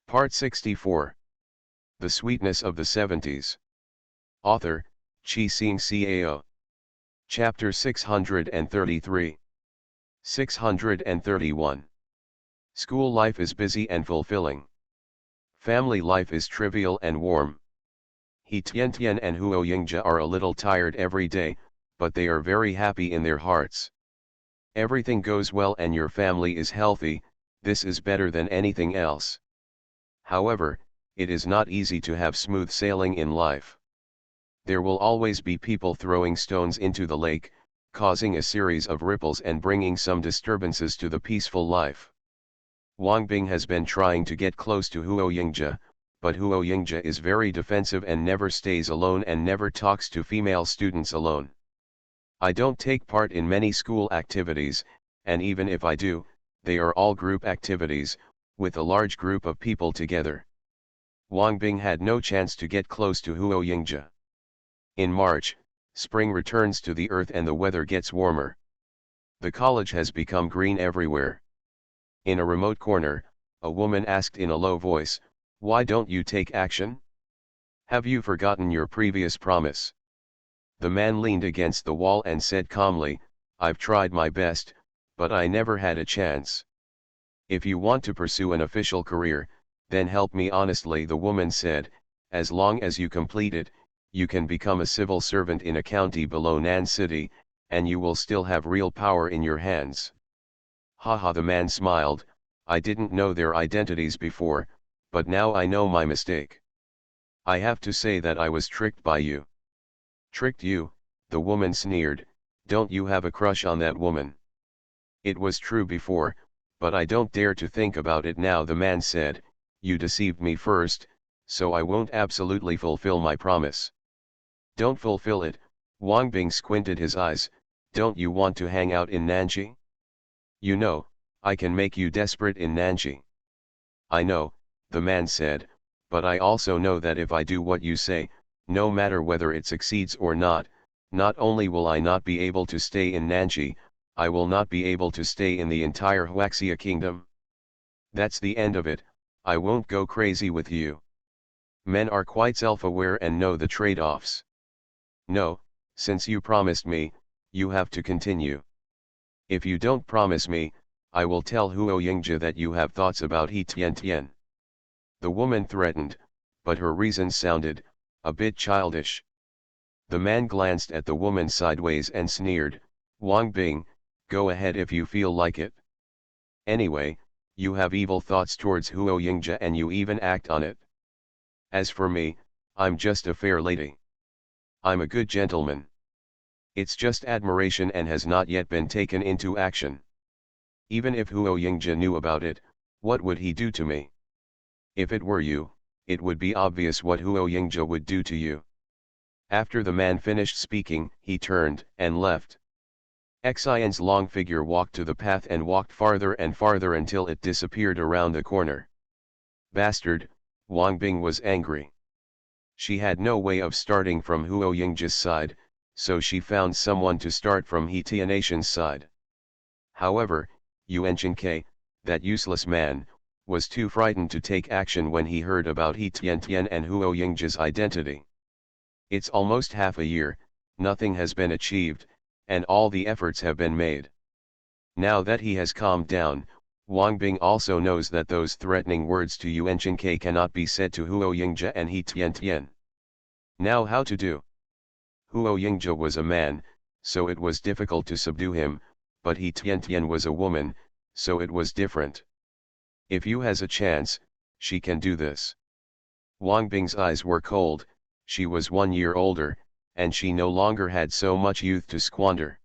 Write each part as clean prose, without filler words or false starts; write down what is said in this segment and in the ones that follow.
Part 64. The Sweetness of the Seventies. Author, Chi-Sing Cao. Chapter 633. 631. School life is busy and fulfilling. Family life is trivial and warm. He Tian and Huo Yingjia are a little tired every day, but they are very happy in their hearts. Everything goes well and your family is healthy, this is better than anything else. However, it is not easy to have smooth sailing in life. There will always be people throwing stones into the lake, causing a series of ripples and bringing some disturbances to the peaceful life. Wang Bing has been trying to get close to Huo Yingjia, but Huo Yingjia is very defensive and never stays alone and never talks to female students alone. I don't take part in many school activities, and even if I do, they are all group activities, with a large group of people together. Wang Bing had no chance to get close to Huo Yingjia. In March, spring returns to the earth and the weather gets warmer. The college has become green everywhere. In a remote corner, a woman asked in a low voice, "Why don't you take action? Have you forgotten your previous promise?" The man leaned against the wall and said calmly, "I've tried my best, but I never had a chance." "If you want to pursue an official career, then help me honestly," the woman said. "As long as you complete it, you can become a civil servant in a county below Nan City, and you will still have real power in your hands." Haha, the man smiled, "I didn't know their identities before, but now I know my mistake. I have to say that I was tricked by you." "Tricked you?" the woman sneered. "Don't you have a crush on that woman?" "It was true before, but I don't dare to think about it now," the man said. "You deceived me first, so I won't absolutely fulfill my promise." "Don't fulfill it," Wang Bing squinted his eyes. "Don't you want to hang out in Nanxi? You know, I can make you desperate in Nanxi." "I know," the man said, "but I also know that if I do what you say, no matter whether it succeeds or not only will I not be able to stay in Nanxi, I will not be able to stay in the entire Huaxia kingdom. That's the end of it. I won't go crazy with you." Men are quite self-aware and know the trade-offs. "No, since you promised me, you have to continue. If you don't promise me, I will tell Huo Yingjia that you have thoughts about He Tian." The woman threatened, but her reasons sounded a bit childish. The man glanced at the woman sideways and sneered, "Wang Bing, go ahead if you feel like it. Anyway, you have evil thoughts towards Huo Yingjia and you even act on it. As for me, I'm just a fair lady. I'm a good gentleman. It's just admiration and has not yet been taken into action. Even if Huo Yingjia knew about it, what would he do to me? If it were you, it would be obvious what Huo Yingjia would do to you." After the man finished speaking, he turned and left. Xian's long figure walked to the path and walked farther and farther until it disappeared around the corner. "Bastard," Wang Bing was angry. She had no way of starting from Huo Yingjia's side, so she found someone to start from He Tian's side. However, Yuan Ke, that useless man, was too frightened to take action when he heard about He Tian and Huo Yingjia's identity. It's almost half a year, nothing has been achieved, and all the efforts have been made. Now that he has calmed down, Wang Bing also knows that those threatening words to Yuan Ke cannot be said to Huo Yingjia and He Tian. Now how to do? Huo Yingjia was a man, so it was difficult to subdue him, but He Tian was a woman, so it was different. If Yu has a chance, she can do this. Wang Bing's eyes were cold. She was 1 year older, and she no longer had so much youth to squander.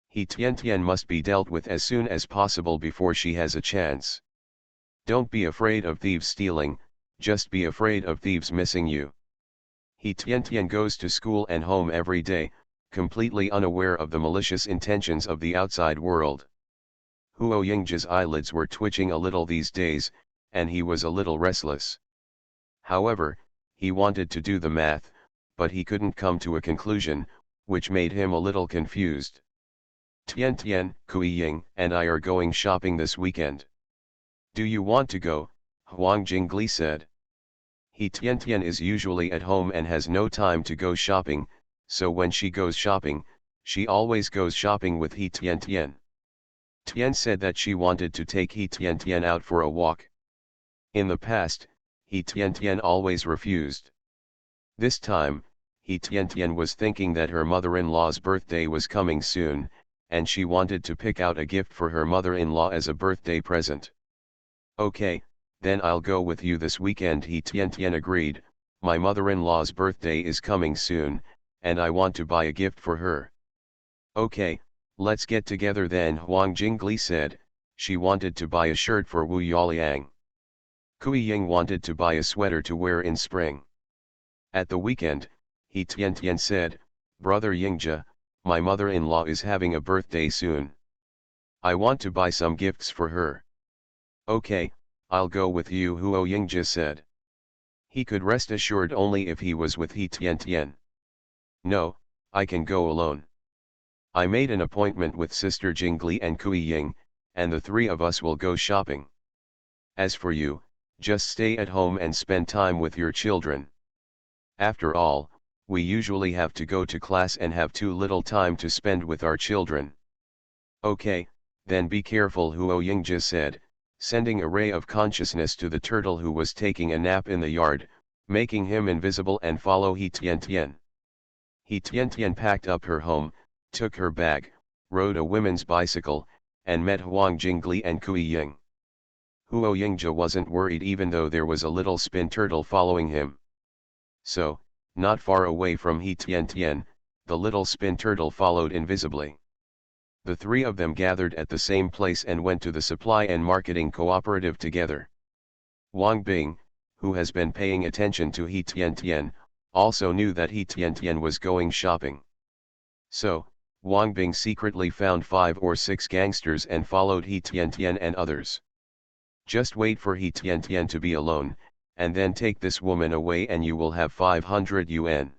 He Tian must be dealt with as soon as possible before she has a chance. Don't be afraid of thieves stealing, just be afraid of thieves missing you. He Tian goes to school and home every day, completely unaware of the malicious intentions of the outside world. Huo Yingjia's eyelids were twitching a little these days, and he was a little restless. However, he wanted to do the math, but he couldn't come to a conclusion, which made him a little confused. "Tian, Kui Ying and I are going shopping this weekend. Do you want to go, Huang Jingli said. He Tian is usually at home and has no time to go shopping, so when she goes shopping, she always goes shopping with He Tian. Tian said that she wanted to take He Tian out for a walk. In the past, He Tian always refused. This time, He Tian was thinking that her mother-in-law's birthday was coming soon, and she wanted to pick out a gift for her mother-in-law as a birthday present. Okay, then I'll go with you this weekend, He Tian agreed. My mother-in-law's birthday is coming soon, and I want to buy a gift for her. Okay, let's get together then, Huang Jingli said. She wanted to buy a shirt for Wu Yaoliang. Kui Ying wanted to buy a sweater to wear in spring. At the weekend, He Tian said, Brother Yingja, my mother-in-law is having a birthday soon. I want to buy some gifts for her. Okay, I'll go with you, Huo Yingja said. He could rest assured only if he was with He Tian. No, I can go alone. I made an appointment with Sister Jingli and Kui Ying, and the three of us will go shopping. As for you, just stay at home and spend time with your children. After all, we usually have to go to class and have too little time to spend with our children. Okay, then be careful, Huo Yingja said, sending a ray of consciousness to the turtle who was taking a nap in the yard, making him invisible and follow He Tian. He Tian packed up her home, took her bag, rode a women's bicycle, and met Huang Jingli and Kui Ying. Huo Yingja wasn't worried even though there was a little spin turtle following him. So, not far away from He Tian, the little spin turtle followed invisibly. The three of them gathered at the same place and went to the supply and marketing cooperative together. Wang Bing, who has been paying attention to He Tian, also knew that He Tian was going shopping. So, Wang Bing secretly found 5 or 6 gangsters and followed He Tian and others. Just wait for He Tian to be alone, and then take this woman away and you will have 500 yuan.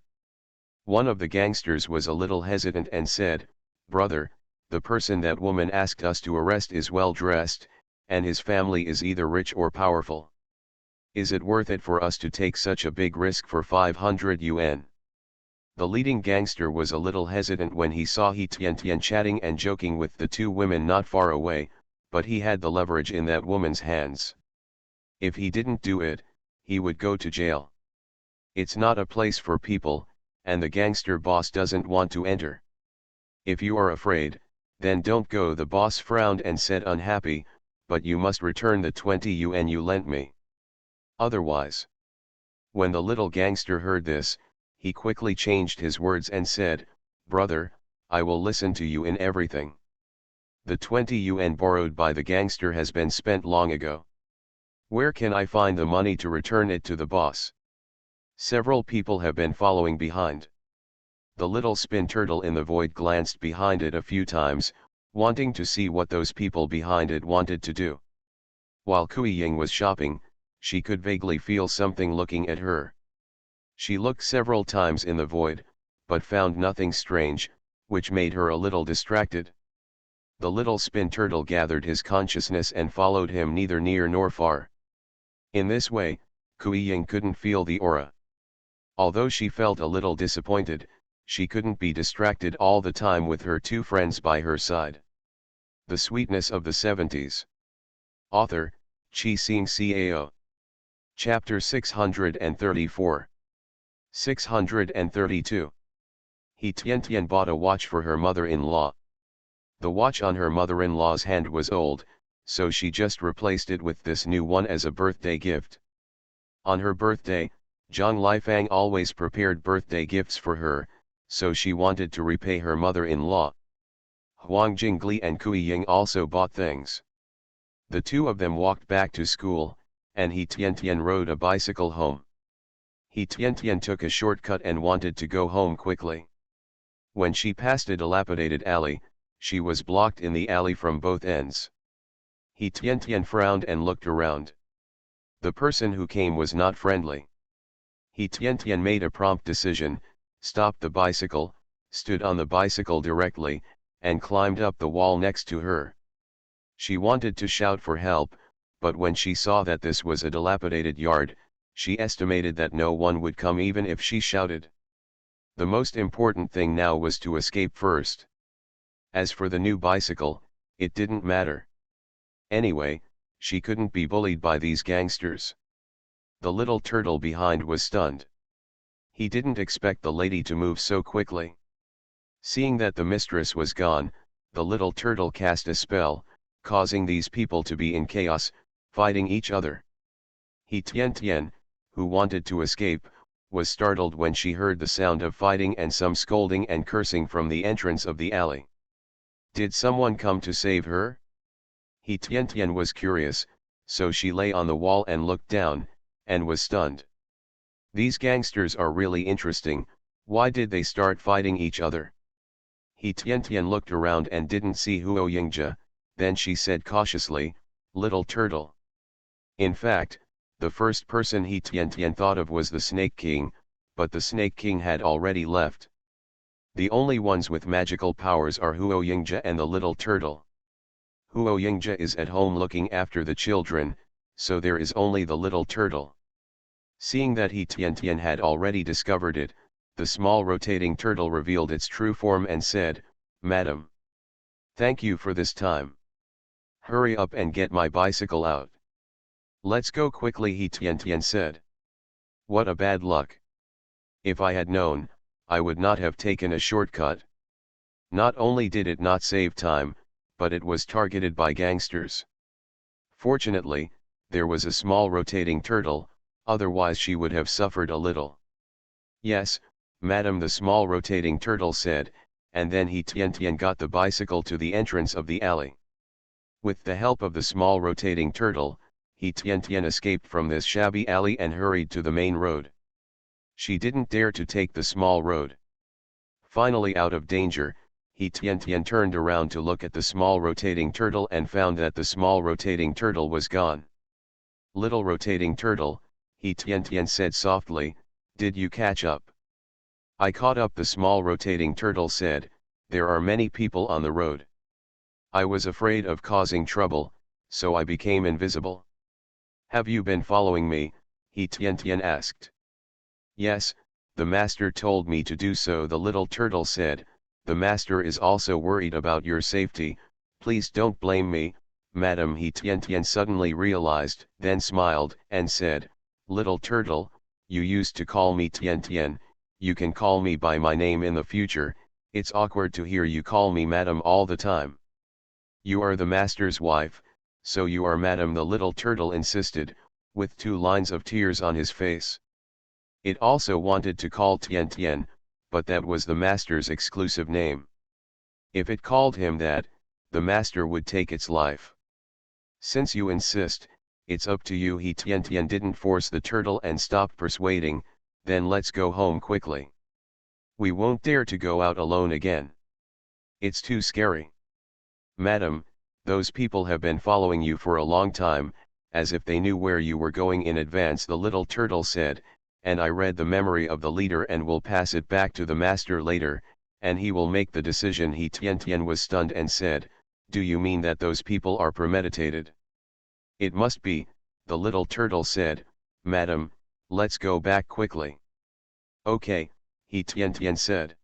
One of the gangsters was a little hesitant and said, Brother, the person that woman asked us to arrest is well dressed, and his family is either rich or powerful. Is it worth it for us to take such a big risk for 500 yuan? The leading gangster was a little hesitant when he saw He Tian chatting and joking with the 2 women not far away, but he had the leverage in that woman's hands. If he didn't do it, he would go to jail. It's not a place for people, and the gangster boss doesn't want to enter. If you are afraid, then don't go, the boss frowned and said, unhappy, but you must return the 20 yuan you lent me. Otherwise. When the little gangster heard this, he quickly changed his words and said, Brother, I will listen to you in everything. The 20 yuan borrowed by the gangster has been spent long ago. Where can I find the money to return it to the boss? Several people have been following behind. The little spin turtle in the void glanced behind it a few times, wanting to see what those people behind it wanted to do. While Kui Ying was shopping, she could vaguely feel something looking at her. She looked several times in the void, but found nothing strange, which made her a little distracted. The little spin turtle gathered his consciousness and followed him neither near nor far. In this way, Kui Ying couldn't feel the aura. Although she felt a little disappointed, she couldn't be distracted all the time with her 2 friends by her side. The Sweetness of the 70s. Author, Chi Xing Cao. Chapter 634. 632. He Tian bought a watch for her mother-in-law. The watch on her mother-in-law's hand was old, so she just replaced it with this new one as a birthday gift. On her birthday, Zhang Lifang always prepared birthday gifts for her, so she wanted to repay her mother-in-law. Huang Jingli and Kui Ying also bought things. The 2 of them walked back to school, and He Tian rode a bicycle home. He Tian took a shortcut and wanted to go home quickly. When she passed a dilapidated alley, she was blocked in the alley from both ends. He Tian frowned and looked around. The person who came was not friendly. He Tian made a prompt decision, stopped the bicycle, stood on the bicycle directly, and climbed up the wall next to her. She wanted to shout for help, but when she saw that this was a dilapidated yard, she estimated that no one would come even if she shouted. The most important thing now was to escape first. As for the new bicycle, it didn't matter. Anyway, she couldn't be bullied by these gangsters. The little turtle behind was stunned. He didn't expect the lady to move so quickly. Seeing that the mistress was gone, the little turtle cast a spell, causing these people to be in chaos, fighting each other. He Tian, who wanted to escape, was startled when she heard the sound of fighting and some scolding and cursing from the entrance of the alley. Did someone come to save her? He Tian was curious, so she lay on the wall and looked down, and was stunned. These gangsters are really interesting. Why did they start fighting each other? He Tian looked around and didn't see Huo Yingzhe, then she said cautiously, "Little turtle." In fact, the first person He Tian thought of was the Snake King, but the Snake King had already left. The only ones with magical powers are Huo Yingzhe and the little turtle. Huo Yingzhe is at home looking after the children, so there is only the little turtle. Seeing that He Tian had already discovered it, the small rotating turtle revealed its true form and said, "Madam, thank you for this time. Hurry up and get my bicycle out." "Let's go quickly," He Tian said. "What a bad luck. If I had known, I would not have taken a shortcut." Not only did it not save time, but it was targeted by gangsters. Fortunately, there was a small rotating turtle, otherwise she would have suffered a little. "Yes, madam," the small rotating turtle said, and then He Tian got the bicycle to the entrance of the alley. With the help of the small rotating turtle, He Tian escaped from this shabby alley and hurried to the main road. She didn't dare to take the small road. Finally out of danger, He Tian turned around to look at the small rotating turtle and found that the small rotating turtle was gone. "Little rotating turtle," He Tian said softly, "did you catch up?" "I caught up," the small rotating turtle said. "There are many people on the road. I was afraid of causing trouble, so I became invisible." "Have you been following me?" He Tian asked. "Yes, the master told me to do so," the little turtle said. "The master is also worried about your safety. Please don't blame me, madam." He Tian suddenly realized, then smiled, and said, "Little turtle, you used to call me Tian, you can call me by my name in the future. It's awkward to hear you call me madam all the time." "You are the master's wife, so you are madam," the little turtle insisted, with 2 lines of tears on his face. It also wanted to call Tian, but that was the master's exclusive name. If it called him that, the master would take its life. "Since you insist, it's up to you." He Tian didn't force the turtle and stopped persuading, "Then let's go home quickly. We won't dare to go out alone again. It's too scary." "Madam, those people have been following you for a long time, as if they knew where you were going in advance," the little turtle said, "and I read the memory of the leader and will pass it back to the master later, and he will make the decision." He Tian was stunned and said, "Do you mean that those people are premeditated?" "It must be," the little turtle said. "Madam, let's go back quickly." "Okay," He Tian said.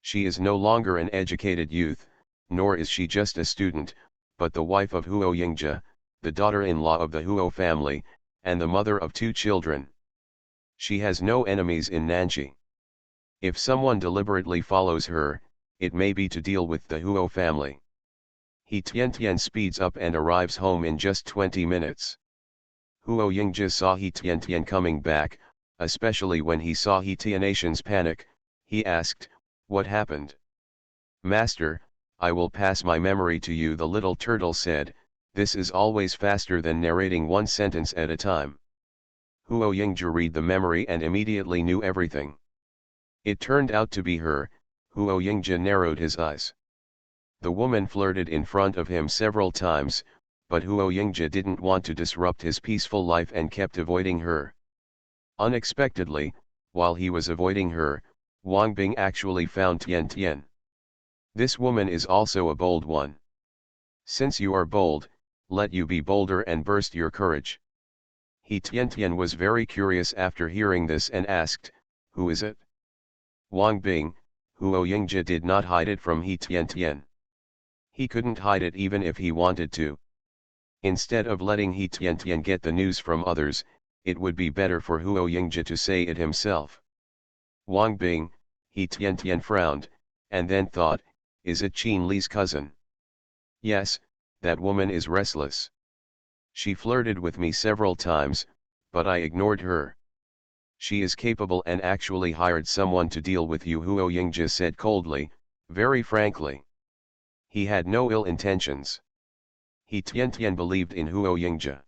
She is no longer an educated youth, nor is she just a student, but the wife of Huo Yingzhe, the daughter-in-law of the Huo family, and the mother of 2 children. She has no enemies in Nanxi. If someone deliberately follows her, it may be to deal with the Huo family. He Tian speeds up and arrives home in just 20 minutes. Huo Yingzhe saw He Tian coming back, especially when he saw He Tian's panic. He asked, "What happened?" "Master, I will pass my memory to you," the little turtle said. "This is always faster than narrating one sentence at a time." Huo Yingzhe read the memory and immediately knew everything. It turned out to be her. Huo Yingzhe narrowed his eyes. The woman flirted in front of him several times, but Huo Yingzhe didn't want to disrupt his peaceful life and kept avoiding her. Unexpectedly, while he was avoiding her, Wang Bing actually found Tian. "This woman is also a bold one. Since you are bold, let you be bolder and burst your courage. He Tian was very curious after hearing this and asked, who is it? Wang Bing, Huo Yingji did not hide it from He Tian. He couldn't hide it even if he wanted to. Instead of letting He Tian get the news from others, it would be better for Huo Yingji to say it himself. Wang Bing, He Tian frowned, and then thought, is it Qin Li's cousin? Yes, that woman is restless. She flirted with me several times, but I ignored her. She is capable and actually hired someone to deal with you, Huo Yingji said coldly, very frankly. He had no ill intentions. He Tian believed in Huo Yingji.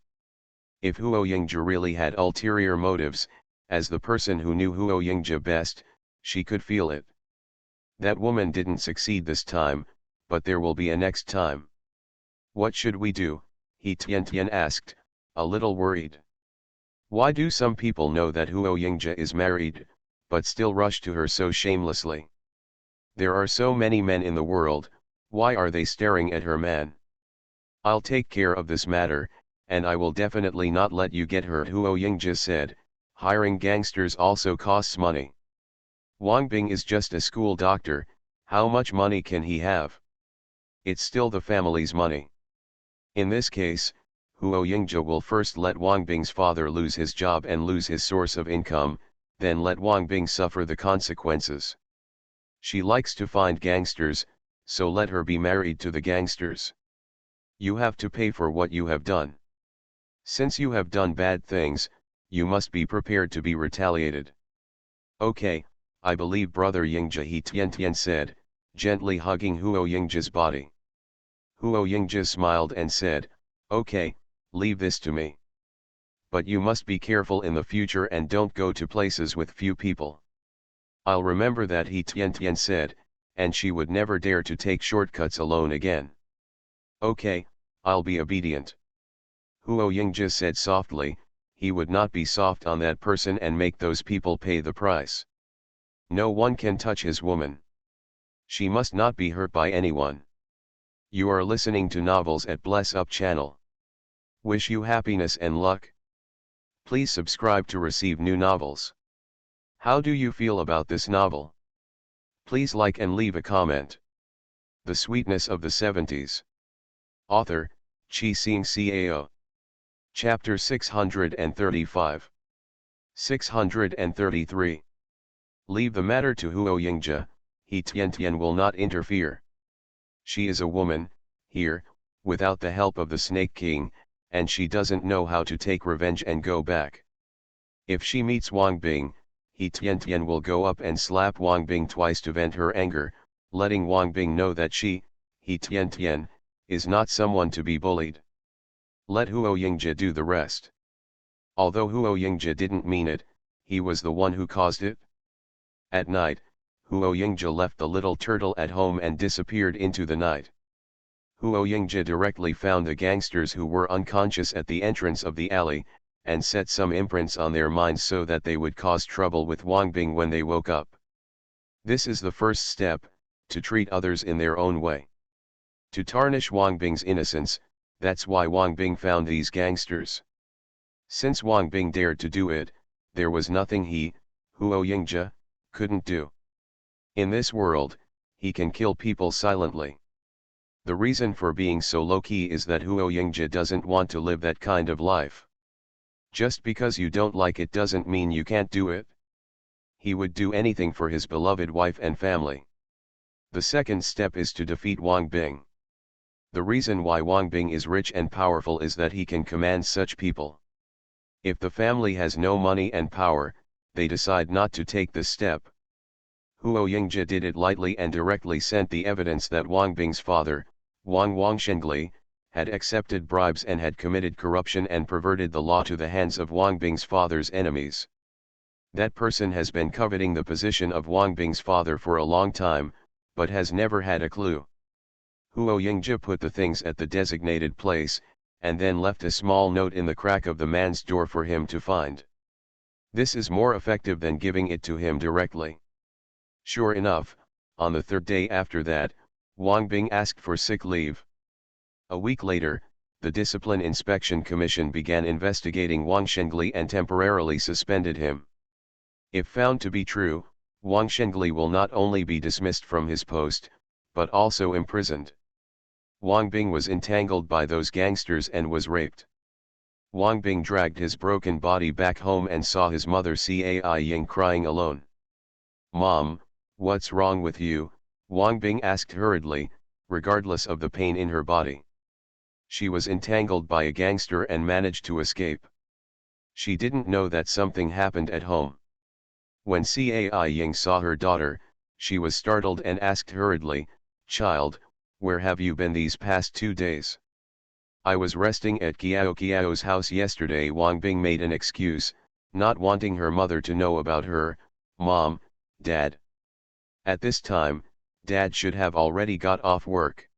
If Huo Yingji really had ulterior motives, as the person who knew Huo Yingji best, she could feel it. That woman didn't succeed this time, but there will be a next time. What should we do? He Tian asked, a little worried. Why do some people know that Huo Yingji is married, but still rush to her so shamelessly? There are so many men in the world, why are they staring at her man? I'll take care of this matter, and I will definitely not let you get hurt, Huo Yingji said. Hiring gangsters also costs money. Wang Bing is just a school doctor, how much money can he have? It's still the family's money. In this case, Huo Yingji will first let Wang Bing's father lose his job and lose his source of income, then let Wang Bing suffer the consequences. She likes to find gangsters, so let her be married to the gangsters. You have to pay for what you have done. Since you have done bad things, you must be prepared to be retaliated. Okay, I believe Brother Yingji, He Tian said, gently hugging Huo Yingji's body. Huo Yingji smiled and said, okay, leave this to me. But you must be careful in the future and don't go to places with few people. I'll remember that, He Tian said, and she would never dare to take shortcuts alone again. Okay, I'll be obedient. Huo Yingji said softly, he would not be soft on that person and make those people pay the price. No one can touch his woman. She must not be hurt by anyone. You are listening to Novels at Bless Up channel. Wish you happiness and luck. Please subscribe to receive new novels. How do you feel about this novel? Please like and leave a comment. The Sweetness of the 70s. Author, Chi Sing Cao. Chapter 635. 633. Leave the matter to Huo Yingji, He Tian will not interfere. She is a woman, here, without the help of the Snake King, and she doesn't know how to take revenge and go back. If she meets Wang Bing, He Tian will go up and slap Wang Bing twice to vent her anger, letting Wang Bing know that she, He Tian, is not someone to be bullied. Let Huo Yingji do the rest. Although Huo Yingji didn't mean it, he was the one who caused it. At night, Huo Yingji left the little turtle at home and disappeared into the night. Huo Yingji directly found the gangsters who were unconscious at the entrance of the alley, and set some imprints on their minds so that they would cause trouble with Wang Bing when they woke up. This is the first step, to treat others in their own way. To tarnish Wang Bing's innocence, that's why Wang Bing found these gangsters. Since Wang Bing dared to do it, there was nothing he, Huo Yingji, couldn't do. In this world, he can kill people silently. The reason for being so low-key is that Huo Yingji doesn't want to live that kind of life. Just because you don't like it doesn't mean you can't do it. He would do anything for his beloved wife and family. The second step is to defeat Wang Bing. The reason why Wang Bing is rich and powerful is that he can command such people. If the family has no money and power, they decide not to take this step. Huo Yingji did it lightly and directly sent the evidence that Wang Bing's father, Wang Shengli, had accepted bribes and had committed corruption and perverted the law to the hands of Wang Bing's father's enemies. That person has been coveting the position of Wang Bing's father for a long time, but has never had a clue. Huo Yingji put the things at the designated place, and then left a small note in the crack of the man's door for him to find. This is more effective than giving it to him directly. Sure enough, on the third day after that, Wang Bing asked for sick leave. A week later, the Discipline Inspection Commission began investigating Wang Shengli and temporarily suspended him. If found to be true, Wang Shengli will not only be dismissed from his post, but also imprisoned. Wang Bing was entangled by those gangsters and was raped. Wang Bing dragged his broken body back home and saw his mother Cai Ying crying alone. "Mom, what's wrong with you?" Wang Bing asked hurriedly, regardless of the pain in her body. She was entangled by a gangster and managed to escape. She didn't know that something happened at home. When Cai Ying saw her daughter, she was startled and asked hurriedly, "Child, where have you been these past 2 days?" "I was resting at Kiao's house yesterday." Wang Bing made an excuse, not wanting her mother to know about her. "Mom, Dad." At this time, Dad should have already got off work.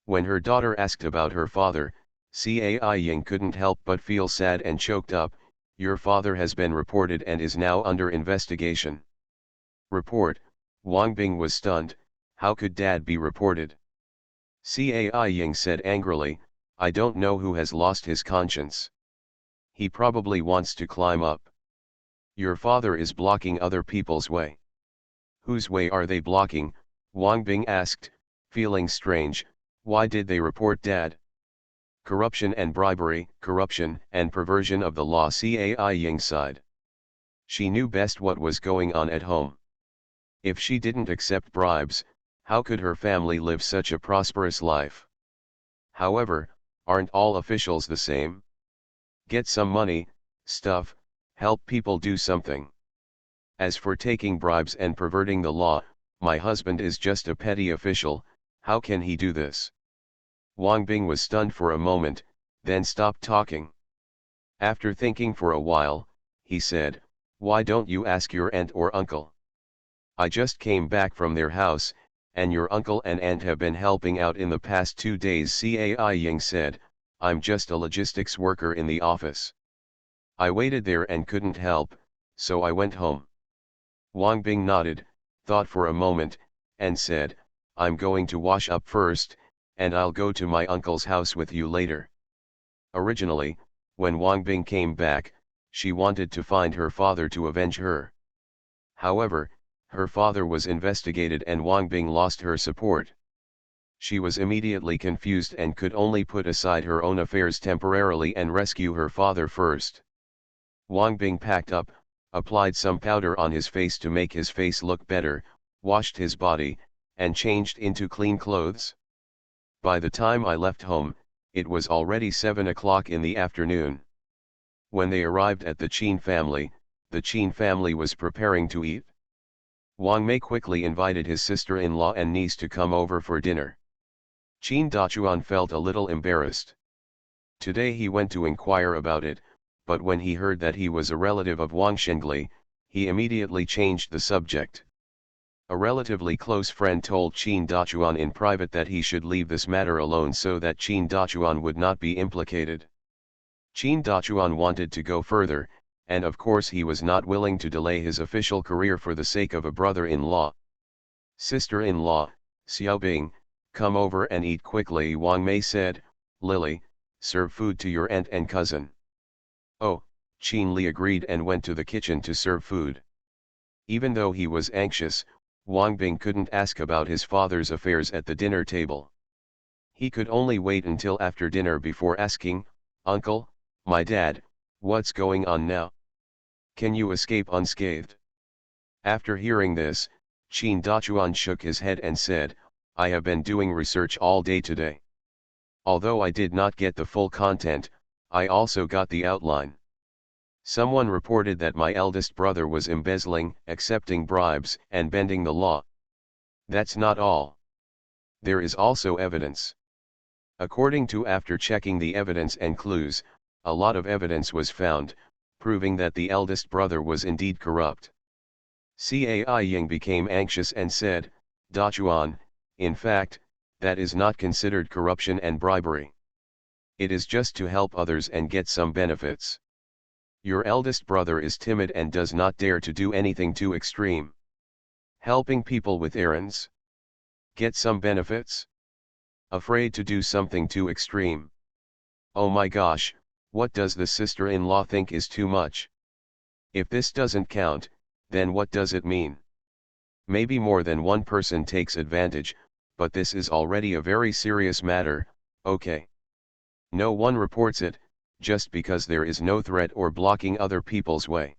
When her daughter asked about her father, Cai Ying couldn't help but feel sad and choked up. "Your father has been reported and is now under investigation." "Report?" Wang Bing was stunned. "How could Dad be reported?" Cai Ying said angrily, "I don't know who has lost his conscience. He probably wants to climb up. Your father is blocking other people's way." "Whose way are they blocking?" Wang Bing asked, feeling strange. Why did they report Dad? "Corruption and bribery." "Corruption and perversion of the law." Cai Ying sighed. She knew best what was going on at home. If she didn't accept bribes, how could her family live such a prosperous life? However, aren't all officials the same? Get some money, stuff, help people do something. As for taking bribes and perverting the law, my husband is just a petty official. How can he do this? Wang Bing was stunned for a moment, then stopped talking. After thinking for a while, he said, "Why don't you ask your aunt or uncle? I just came back from their house, and your uncle and aunt have been helping out in the past 2 days." Cai Ying said, "I'm just a logistics worker in the office. I waited there and couldn't help, so I went home." Wang Bing nodded, thought for a moment, and said, "I'm going to wash up first, and I'll go to my uncle's house with you later." Originally, when Wang Bing came back, she wanted to find her father to avenge her. However, her father was investigated and Wang Bing lost her support. She was immediately confused and could only put aside her own affairs temporarily and rescue her father first. Wang Bing packed up, applied some powder on his face to make his face look better, washed his body, and changed into clean clothes. By the time I left home, it was already 7 o'clock in the afternoon. When they arrived at the the Qin family was preparing to eat. Wang Mei quickly invited his sister-in-law and niece to come over for dinner. Qin Dachuan felt a little embarrassed. Today he went to inquire about it, but when he heard that he was a relative of Wang Shengli, he immediately changed the subject. A relatively close friend told Qin Dachuan in private that he should leave this matter alone so that Qin Dachuan would not be implicated. Qin Dachuan wanted to go further, and of course he was not willing to delay his official career for the sake of a brother-in-law. "Sister-in-law, Xiaobing, come over and eat quickly," Wang Mei said. "Lily, serve food to your aunt and cousin." "Oh," Qin Li agreed and went to the kitchen to serve food. Even though he was anxious, Wang Bing couldn't ask about his father's affairs at the dinner table. He could only wait until after dinner before asking, "Uncle, my dad, what's going on now? Can you escape unscathed?" After hearing this, Qin Dachuan shook his head and said, "I have been doing research all day today. Although I did not get the full content, I also got the outline. Someone reported that my eldest brother was embezzling, accepting bribes, and bending the law. That's not all. There is also evidence. According to after checking the evidence and clues, a lot of evidence was found, proving that the eldest brother was indeed corrupt." Cai Ying became anxious and said, "Dachuan, in fact, that is not considered corruption and bribery. It is just to help others and get some benefits. Your eldest brother is timid and does not dare to do anything too extreme. Helping people with errands? Get some benefits? Afraid to do something too extreme. Oh my gosh, what does the sister-in-law think is too much? If this doesn't count, then what does it mean? Maybe more than one person takes advantage, but this is already a very serious matter, okay? No one reports it, just because there is no threat or blocking other people's way.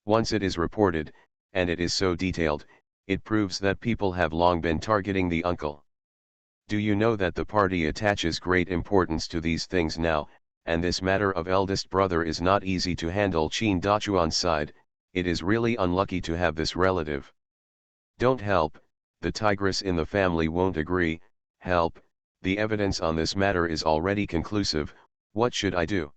Once it is reported, and it is so detailed, it proves that people have long been targeting the uncle. Do you know that the party attaches great importance to these things now, and this matter of eldest brother is not easy to handle. Qin Dachuan's side, it is really unlucky to have this relative. Don't help, the tigress in the family won't agree, help, the evidence on this matter is already conclusive, what should I do?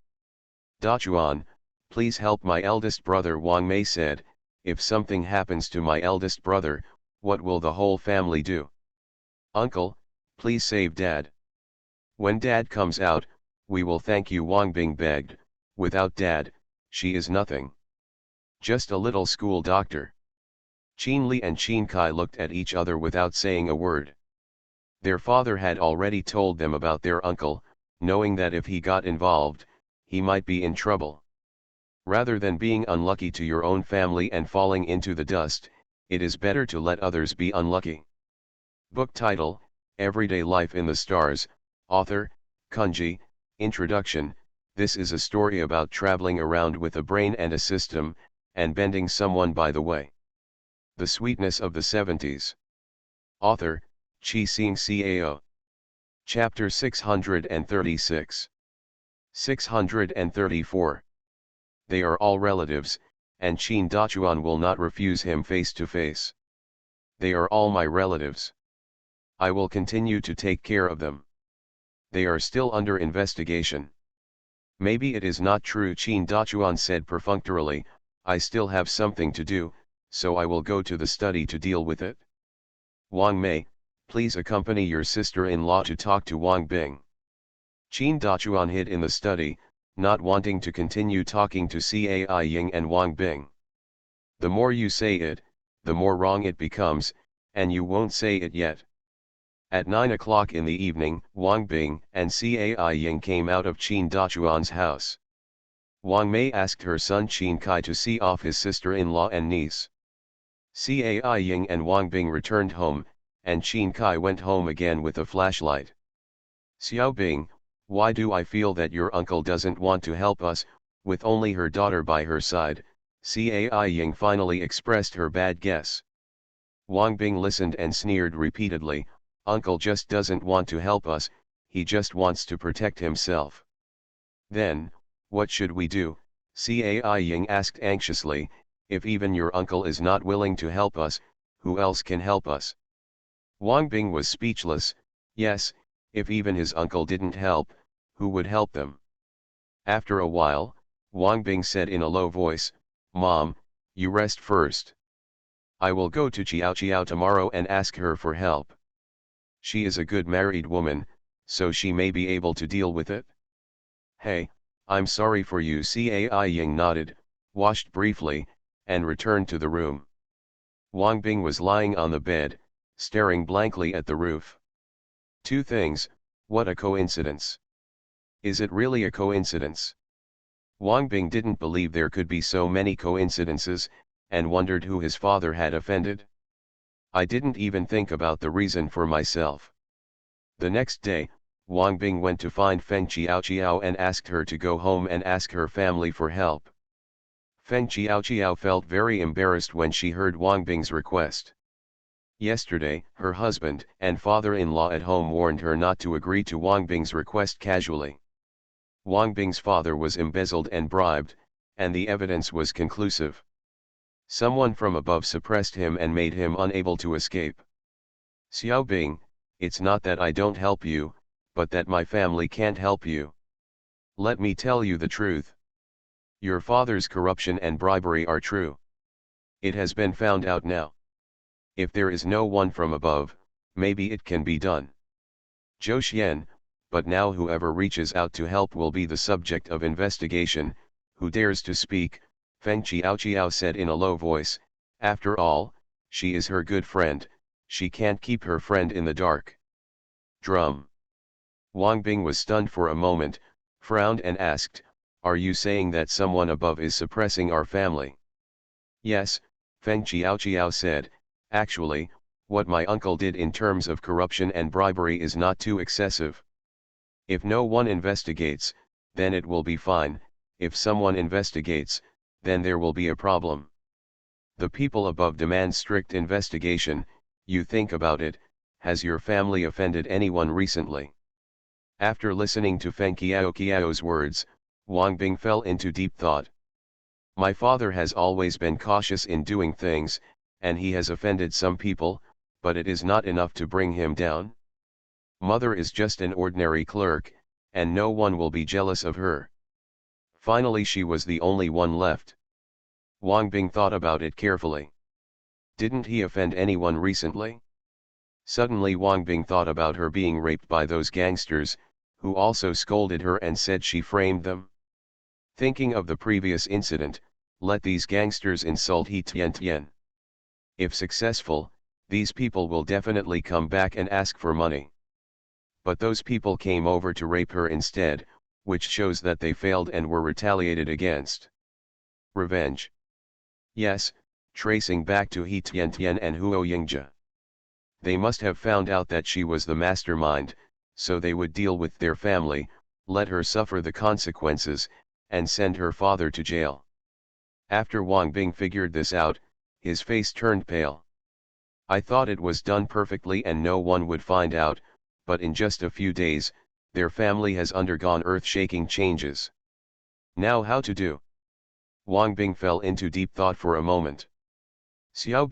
Dachuan, please help my eldest brother, Wang Mei said, if something happens to my eldest brother, what will the whole family do? Uncle, please save Dad. When Dad comes out, we will thank you, Wang Bing begged, without Dad, she is nothing. Just a little school doctor. Qin Li and Qin Kai looked at each other without saying a word. Their father had already told them about their uncle, knowing that if he got involved, he might be in trouble. Rather than being unlucky to your own family and falling into the dust, it is better to let others be unlucky. Book title, Everyday Life in the Stars, author, Kunji, introduction. This is a story about traveling around with a brain and a system, and bending someone by the way. The Sweetness of the Seventies. Author, Chi Sing Cao. Chapter 636. 634. They are all relatives, and Qin Dachuan will not refuse him face to face. They are all my relatives. I will continue to take care of them. They are still under investigation. Maybe it is not true, Qin Dachuan said perfunctorily, I still have something to do, so I will go to the study to deal with it. Wang Mei, please accompany your sister-in-law to talk to Wang Bing. Qin Dachuan hid in the study, not wanting to continue talking to Cai Ying and Wang Bing. The more you say it, the more wrong it becomes, and you won't say it yet. At 9 o'clock in the evening, Wang Bing and Cai Ying came out of Qin Dachuan's house. Wang Mei asked her son Qin Kai to see off his sister-in-law and niece. Cai Ying and Wang Bing returned home, and Qin Kai went home again with a flashlight. Xiao Bing, why do I feel that your uncle doesn't want to help us, with only her daughter by her side? Cai Ying finally expressed her bad guess. Wang Bing listened and sneered repeatedly, Uncle just doesn't want to help us, he just wants to protect himself. Then, what should we do? Cai Ying asked anxiously, if even your uncle is not willing to help us, who else can help us? Wang Bing was speechless. Yes, if even his uncle didn't help, who would help them? After a while, Wang Bing said in a low voice, Mom, you rest first. I will go to Qiao Qiao tomorrow and ask her for help. She is a good married woman, so she may be able to deal with it. Hey, I'm sorry for you. Cai Ying nodded, washed briefly, and returned to the room. Wang Bing was lying on the bed, staring blankly at the roof. Two things, what a coincidence. Is it really a coincidence? Wang Bing didn't believe there could be so many coincidences, and wondered who his father had offended. I didn't even think about the reason for myself. The next day, Wang Bing went to find Feng Qiao and asked her to go home and ask her family for help. Feng Qiao felt very embarrassed when she heard Wang Bing's request. Yesterday, her husband and father-in-law at home warned her not to agree to Wang Bing's request casually. Wang Bing's father was embezzled and bribed, and the evidence was conclusive. Someone from above suppressed him and made him unable to escape. Xiao Bing, it's not that I don't help you, but that my family can't help you. Let me tell you the truth. Your father's corruption and bribery are true. It has been found out now. If there is no one from above, maybe it can be done. Zhou Xian, but now whoever reaches out to help will be the subject of investigation. Who dares to speak? Feng Qiao said in a low voice, after all, she is her good friend, she can't keep her friend in the dark. Drum. Wang Bing was stunned for a moment, frowned and asked, "Are you saying that someone above is suppressing our family?" "Yes," Feng Qiao said, "actually, what my uncle did in terms of corruption and bribery is not too excessive. If no one investigates, then it will be fine. If someone investigates, then there will be a problem. The people above demand strict investigation. You think about it, has your family offended anyone recently?" After listening to Feng Qiao's words, Wang Bing fell into deep thought. My father has always been cautious in doing things, and he has offended some people, but it is not enough to bring him down. Mother is just an ordinary clerk, and no one will be jealous of her. Finally, she was the only one left. Wang Bing thought about it carefully. Didn't he offend anyone recently? Suddenly Wang Bing thought about her being raped by those gangsters, who also scolded her and said she framed them. Thinking of the previous incident, let these gangsters insult He Tian. If successful, these people will definitely come back and ask for money. But those people came over to rape her instead, which shows that they failed and were retaliated against. Revenge. Yes, tracing back to He Tian and Huo Yingjia. They must have found out that she was the mastermind, so they would deal with their family, let her suffer the consequences, and send her father to jail. After Wang Bing figured this out, his face turned pale. I thought it was done perfectly and no one would find out, but in just a few days, their family has undergone earth-shaking changes. Now how to do? Wang Bing fell into deep thought for a moment. Xiao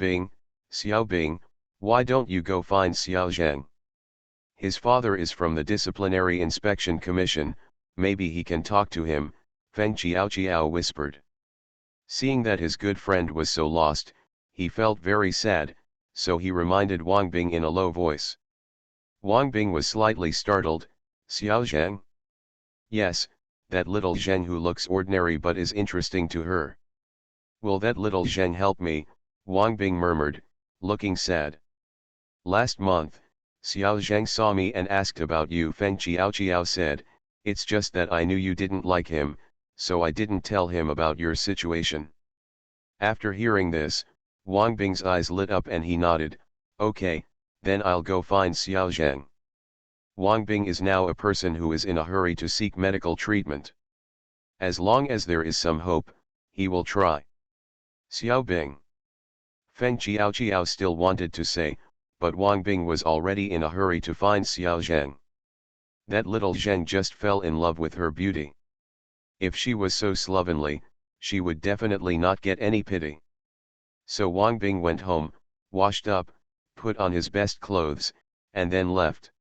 Bing, why don't you go find Xiao Zhang? His father is from the Disciplinary Inspection Commission, maybe he can talk to him, Feng Qiao whispered. Seeing that his good friend was so lost, he felt very sad, so he reminded Wang Bing in a low voice. Wang Bing was slightly startled. Xiao Zhang? Yes, that little Zheng who looks ordinary but is interesting to her. Will that little Zheng help me? Wang Bing murmured, looking sad. Last month, Xiao Zhang saw me and asked about you, Feng Qiao said. It's just that I knew you didn't like him, so I didn't tell him about your situation. After hearing this, Wang Bing's eyes lit up and he nodded. Okay, then I'll go find Xiao Zhang. Wang Bing is now a person who is in a hurry to seek medical treatment. As long as there is some hope, he will try. Xiao Bing. Feng Qiao still wanted to say, but Wang Bing was already in a hurry to find Xiao Zhang. That little Zheng just fell in love with her beauty. If she was so slovenly, she would definitely not get any pity. So Wang Bing went home, washed up, put on his best clothes, and then left.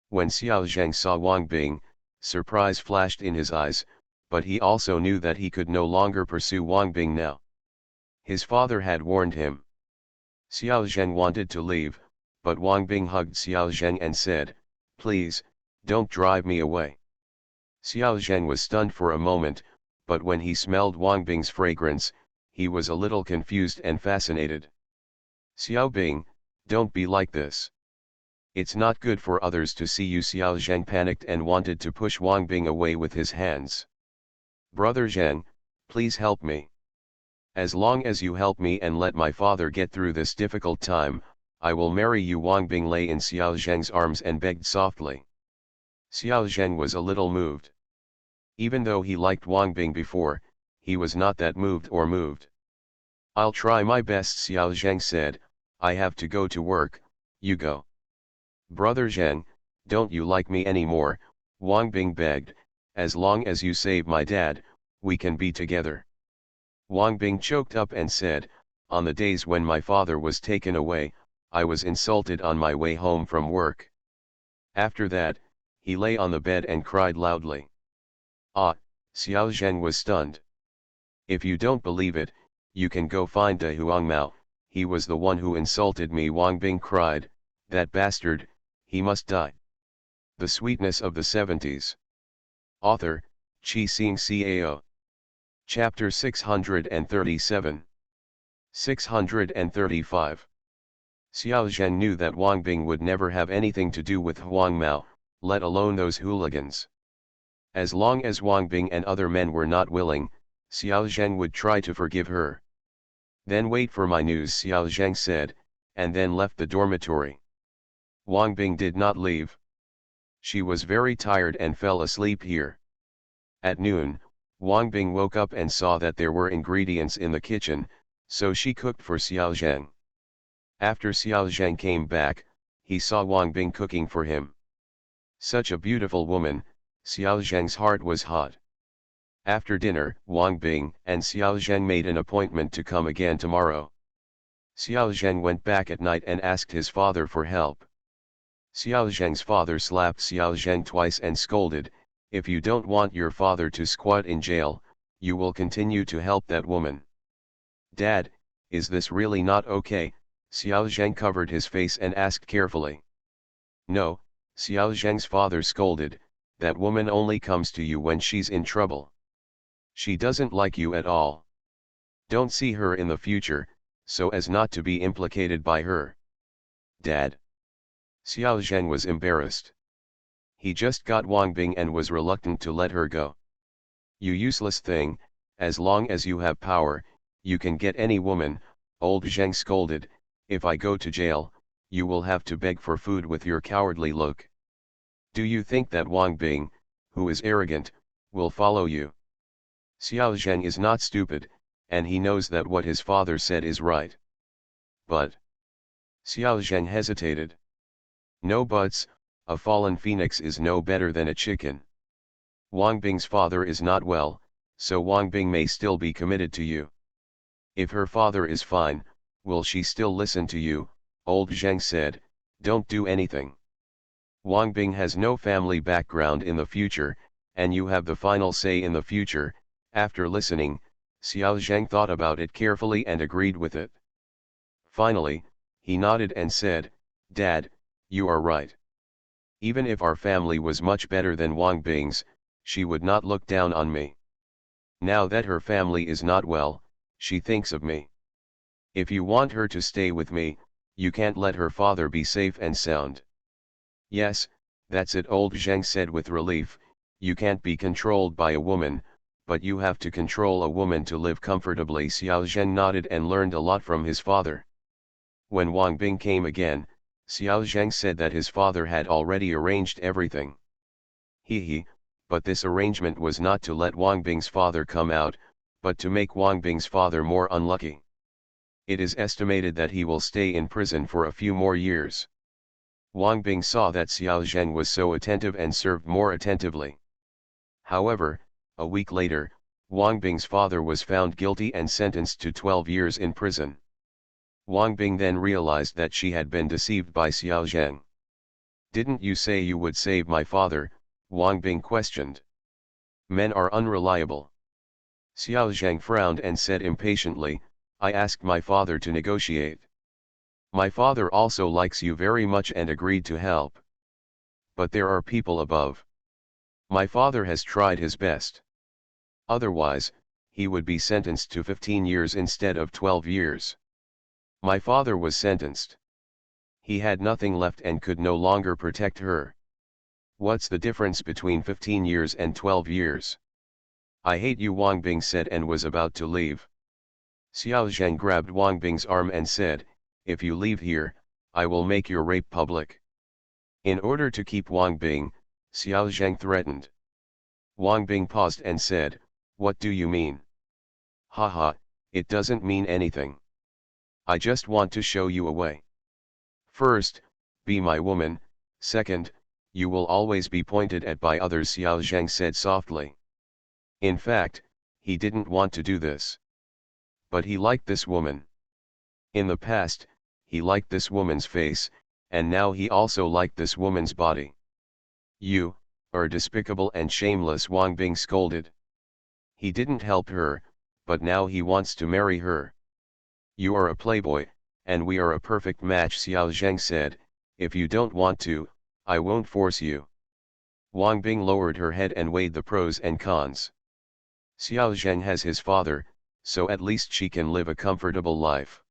When Xiao Zhang saw Wang Bing, surprise flashed in his eyes, but he also knew that he could no longer pursue Wang Bing now. His father had warned him. Xiao Zhang wanted to leave, but Wang Bing hugged Xiao Zhang and said, "Please, don't drive me away." Xiao Zhang was stunned for a moment, but when he smelled Wang Bing's fragrance, he was a little confused and fascinated. "Xiao Bing, don't be like this. It's not good for others to see you." Xiao Zhang panicked and wanted to push Wang Bing away with his hands. "Brother Zhang, please help me. As long as you help me and let my father get through this difficult time, I will marry you." Wang Bing lay in Xiao Zhang's arms and begged softly. Xiao Zhang was a little moved. Even though he liked Wang Bing before, he was not that moved. "I'll try my best," Xiao Zhang said. "I have to go to work, you go." "Brother Zhang, don't you like me anymore?" Wang Bing begged. "As long as you save my dad, we can be together." Wang Bing choked up and said, "On the days when my father was taken away, I was insulted on my way home from work." After that, he lay on the bed and cried loudly. Ah, Xiao Zhang was stunned. "If you don't believe it, you can go find De Huangmao, he was the one who insulted me." Wang Bing cried, "That bastard, he must die." The Sweetness of the 70s. Author, Chi Xing Cao. Chapter 637. 635. Xiao Zhang knew that Wang Bing would never have anything to do with Huang Mao, let alone those hooligans. As long as Wang Bing and other men were not willing, Xiao Zheng would try to forgive her. Then wait for my news, Xiao Zheng said, and then left the dormitory. Wang Bing did not leave. She was very tired and fell asleep here. At noon, Wang Bing woke up and saw that there were ingredients in the kitchen, so she cooked for Xiao Zheng. After Xiao Zheng came back, he saw Wang Bing cooking for him. Such a beautiful woman, Xiao Zheng's heart was hot. After dinner, Wang Bing and Xiao Zheng made an appointment to come again tomorrow. Xiao Zheng went back at night and asked his father for help. Xiao Zheng's father slapped Xiao Zheng twice and scolded, "If you don't want your father to squat in jail, you will continue to help that woman." "Dad, is this really not okay?" Xiao Zheng covered his face and asked carefully. "No," Xiao Zheng's father scolded, "that woman only comes to you when she's in trouble. She doesn't like you at all. Don't see her in the future, so as not to be implicated by her." "Dad." Xiao Zheng was embarrassed. He just got Wang Bing and was reluctant to let her go. "You useless thing, as long as you have power, you can get any woman," old Zheng scolded. "If I go to jail, you will have to beg for food with your cowardly look. Do you think that Wang Bing, who is arrogant, will follow you?" Xiao Zheng is not stupid, and he knows that what his father said is right. "But..." Xiao Zheng hesitated. "No buts, a fallen phoenix is no better than a chicken. Wang Bing's father is not well, so Wang Bing may still be committed to you. If her father is fine, will she still listen to you?" Old Zheng said. "Don't do anything. Wang Bing has no family background in the future, and you have the final say in the future." After listening, Xiao Zheng thought about it carefully and agreed with it. Finally, he nodded and said, "Dad, you are right. Even if our family was much better than Wang Bing's, she would not look down on me. Now that her family is not well, she thinks of me. If you want her to stay with me, you can't let her father be safe and sound." "Yes, that's it," old Zheng said with relief. "You can't be controlled by a woman, but you have to control a woman to live comfortably." Xiao Zheng nodded and learned a lot from his father. When Wang Bing came again, Xiao Zheng said that his father had already arranged everything. But this arrangement was not to let Wang Bing's father come out, but to make Wang Bing's father more unlucky. It is estimated that he will stay in prison for a few more years. Wang Bing saw that Xiao Zheng was so attentive and served more attentively. However, a week later, Wang Bing's father was found guilty and sentenced to 12 years in prison. Wang Bing then realized that she had been deceived by Xiao Zheng. "Didn't you say you would save my father?" Wang Bing questioned. "Men are unreliable." Xiao Zheng frowned and said impatiently, "I asked my father to negotiate. My father also likes you very much and agreed to help. But there are people above. My father has tried his best. Otherwise, he would be sentenced to 15 years instead of 12 years. My father was sentenced. He had nothing left and could no longer protect her. What's the difference between 15 years and 12 years? I hate you," Wang Bing said and was about to leave. Xiao Zheng grabbed Wang Bing's arm and said, "If you leave here, I will make your rape public." In order to keep Wang Bing, Xiao Zheng threatened. Wang Bing paused and said, "What do you mean?" "Haha, it doesn't mean anything. I just want to show you a way. First, be my woman, second, you will always be pointed at by others," Xiao Zheng said softly. In fact, he didn't want to do this. But he liked this woman. In the past, he liked this woman's face, and now he also liked this woman's body. "You are despicable and shameless," Wang Bing scolded. He didn't help her, but now he wants to marry her. "You are a playboy, and we are a perfect match," Xiao Zheng said. "If you don't want to, I won't force you." Wang Bing lowered her head and weighed the pros and cons. Xiao Zheng has his father, so at least she can live a comfortable life.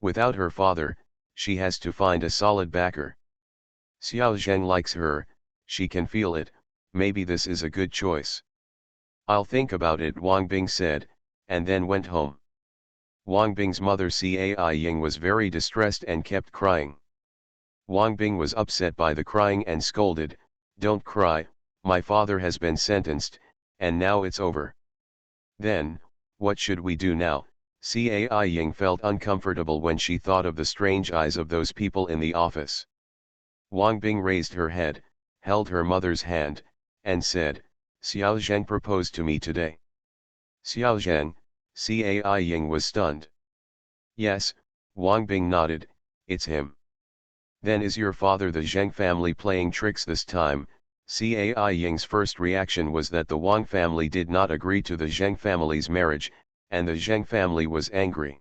Without her father, she has to find a solid backer. Xiao Zheng likes her, she can feel it, maybe this is a good choice. I'll think about it, Wang Bing said, and then went home. Wang Bing's mother Cai Ying was very distressed and kept crying. Wang Bing was upset by the crying and scolded, "Don't cry, my father has been sentenced, and now it's over." Then, what should we do now? Cai Ying felt uncomfortable when she thought of the strange eyes of those people in the office. Wang Bing raised her head, held her mother's hand, and said, "Xiao Zheng proposed to me today." "Xiao Zheng?" Cai Ying was stunned. "Yes," Wang Bing nodded, "it's him." "Then is your father the Zheng family playing tricks this time?" Cai Ying's first reaction was that the Wang family did not agree to the Zheng family's marriage, and the Zheng family was angry.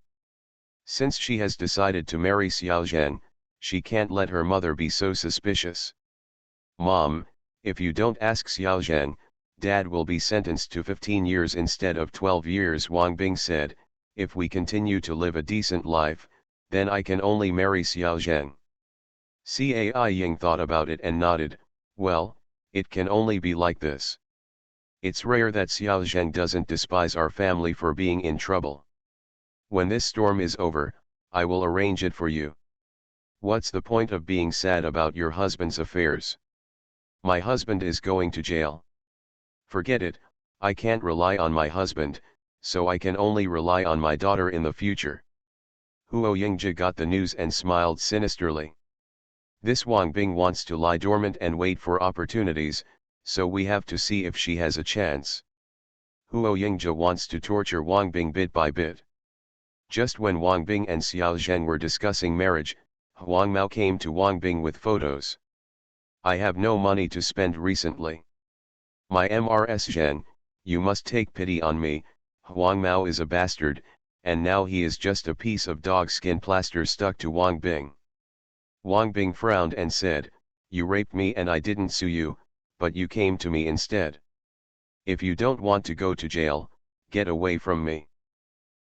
Since she has decided to marry Xiao Zheng, she can't let her mother be so suspicious. "Mom, if you don't ask Xiao Zheng, Dad will be sentenced to 15 years instead of 12 years, Wang Bing said. "If we continue to live a decent life, then I can only marry Xiao Zheng." Cai Ying thought about it and nodded, "Well, it can only be like this. It's rare that Xiao Zheng doesn't despise our family for being in trouble. When this storm is over, I will arrange it for you. What's the point of being sad about your husband's affairs? My husband is going to jail. Forget it, I can't rely on my husband, so I can only rely on my daughter in the future." Huo Yingji got the news and smiled sinisterly. "This Wang Bing wants to lie dormant and wait for opportunities, so we have to see if she has a chance. Huo Yingji wants to torture Wang Bing bit by bit." Just when Wang Bing and Xiao Zheng were discussing marriage, Huang Mao came to Wang Bing with photos. "I have no money to spend recently. My Mrs. Zheng, you must take pity on me. Huang Mao is a bastard, and now he is just a piece of dog skin plaster stuck to Wang Bing." Wang Bing frowned and said, "You raped me and I didn't sue you, but you came to me instead. If you don't want to go to jail, get away from me."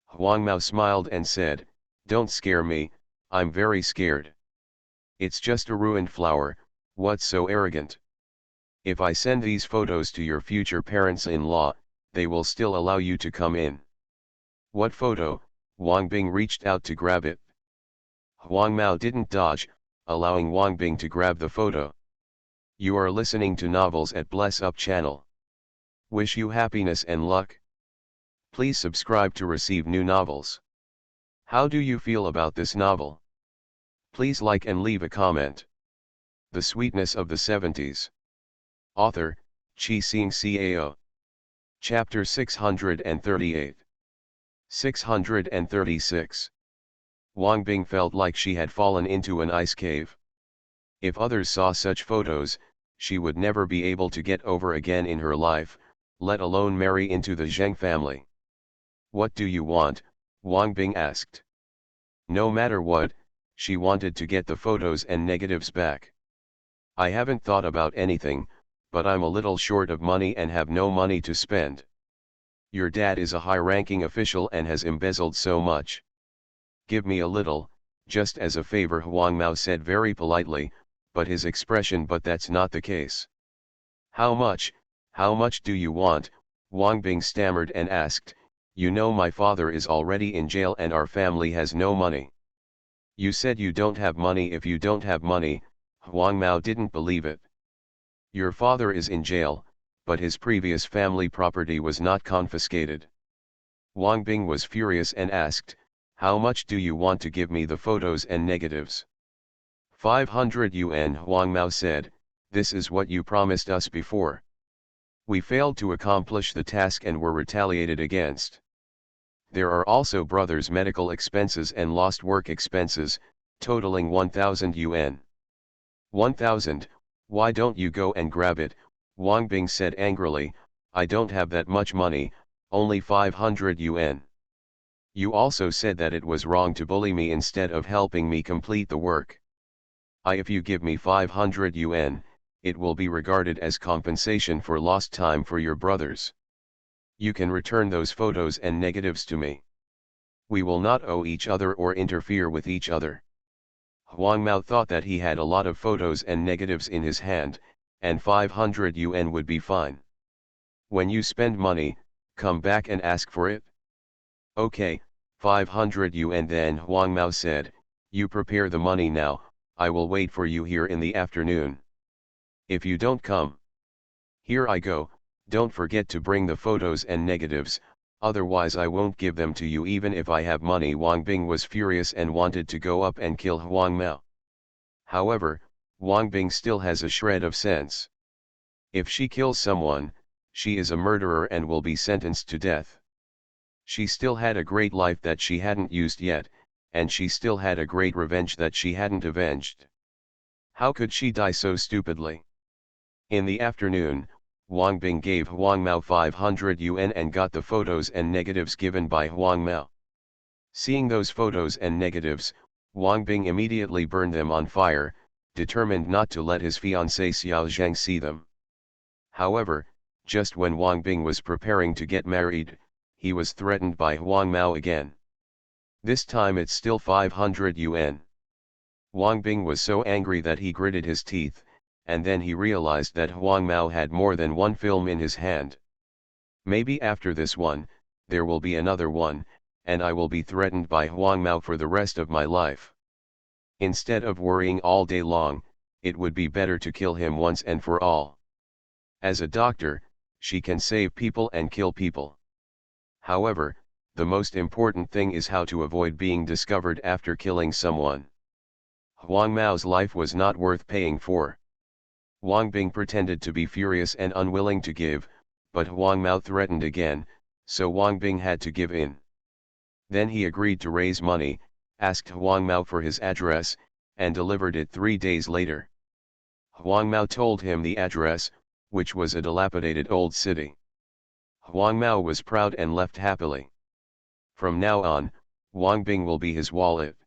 Huang Mao smiled and said, "Don't scare me, I'm very scared. It's just a ruined flower, what's so arrogant? If I send these photos to your future parents-in-law, they will still allow you to come in." "What photo?" Wang Bing reached out to grab it. Huang Mao didn't dodge, allowing Wang Bing to grab the photo. "You are listening to Novels at Bless Up channel. Wish you happiness and luck. Please subscribe to receive new novels. How do you feel about this novel? Please like and leave a comment." The Sweetness of the Seventies. Author, Chi Sing Cao. Chapter 638. 636. Wang Bing felt like she had fallen into an ice cave. If others saw such photos, she would never be able to get over again in her life, let alone marry into the Zheng family. "What do you want?" Wang Bing asked. No matter what, she wanted to get the photos and negatives back. "I haven't thought about anything, but I'm a little short of money and have no money to spend. Your dad is a high-ranking official and has embezzled so much. Give me a little, just as a favor," Huang Mao said very politely, but his expression, "But that's not the case." How much do you want?" Wang Bing stammered and asked. "You know my father is already in jail and our family has no money." "You said you don't have money. If you don't have money," Huang Mao didn't believe it. "Your father is in jail, but his previous family property was not confiscated." Wang Bing was furious and asked, "How much do you want to give me the photos and negatives?" 500 yuan, Huang Mao said. "This is what you promised us before. We failed to accomplish the task and were retaliated against. There are also brother's medical expenses and lost work expenses, totaling 1000 yuan. 1000, why don't you go and grab it?" Wang Bing said angrily. "I don't have that much money, only 500 yuan. You also said that it was wrong to bully me instead of helping me complete the work. If you give me 500 yuan, it will be regarded as compensation for lost time for your brothers. You can return those photos and negatives to me. We will not owe each other or interfere with each other." Huang Mao thought that he had a lot of photos and negatives in his hand, and 500 yuan would be fine. When you spend money, come back and ask for it. Okay, 500 yuan then, Huang Mao said, you prepare the money now, I will wait for you here in the afternoon. If you don't come, here I go, don't forget to bring the photos and negatives, otherwise I won't give them to you even if I have money. Wang Bing was furious and wanted to go up and kill Huang Mao. However, Wang Bing still has a shred of sense. If she kills someone, she is a murderer and will be sentenced to death. She still had a great life that she hadn't used yet, and she still had a great revenge that she hadn't avenged. How could she die so stupidly? In the afternoon, Wang Bing gave Huang Mao 500 yuan and got the photos and negatives given by Huang Mao. Seeing those photos and negatives, Wang Bing immediately burned them on fire, determined not to let his fiancée Xiao Zhang see them. However, just when Wang Bing was preparing to get married, he was threatened by Huang Mao again. This time it's still 500 yuan. Wang Bing was so angry that he gritted his teeth, and then he realized that Huang Mao had more than one film in his hand. Maybe after this one, there will be another one, and I will be threatened by Huang Mao for the rest of my life. Instead of worrying all day long, it would be better to kill him once and for all. As a doctor, she can save people and kill people. However, the most important thing is how to avoid being discovered after killing someone. Huang Mao's life was not worth paying for. Wang Bing pretended to be furious and unwilling to give, but Huang Mao threatened again, so Wang Bing had to give in. Then he agreed to raise money, asked Huang Mao for his address, and delivered it 3 days later. Huang Mao told him the address, which was a dilapidated old city. Huang Mao was proud and left happily. From now on, Wang Bing will be his wallet.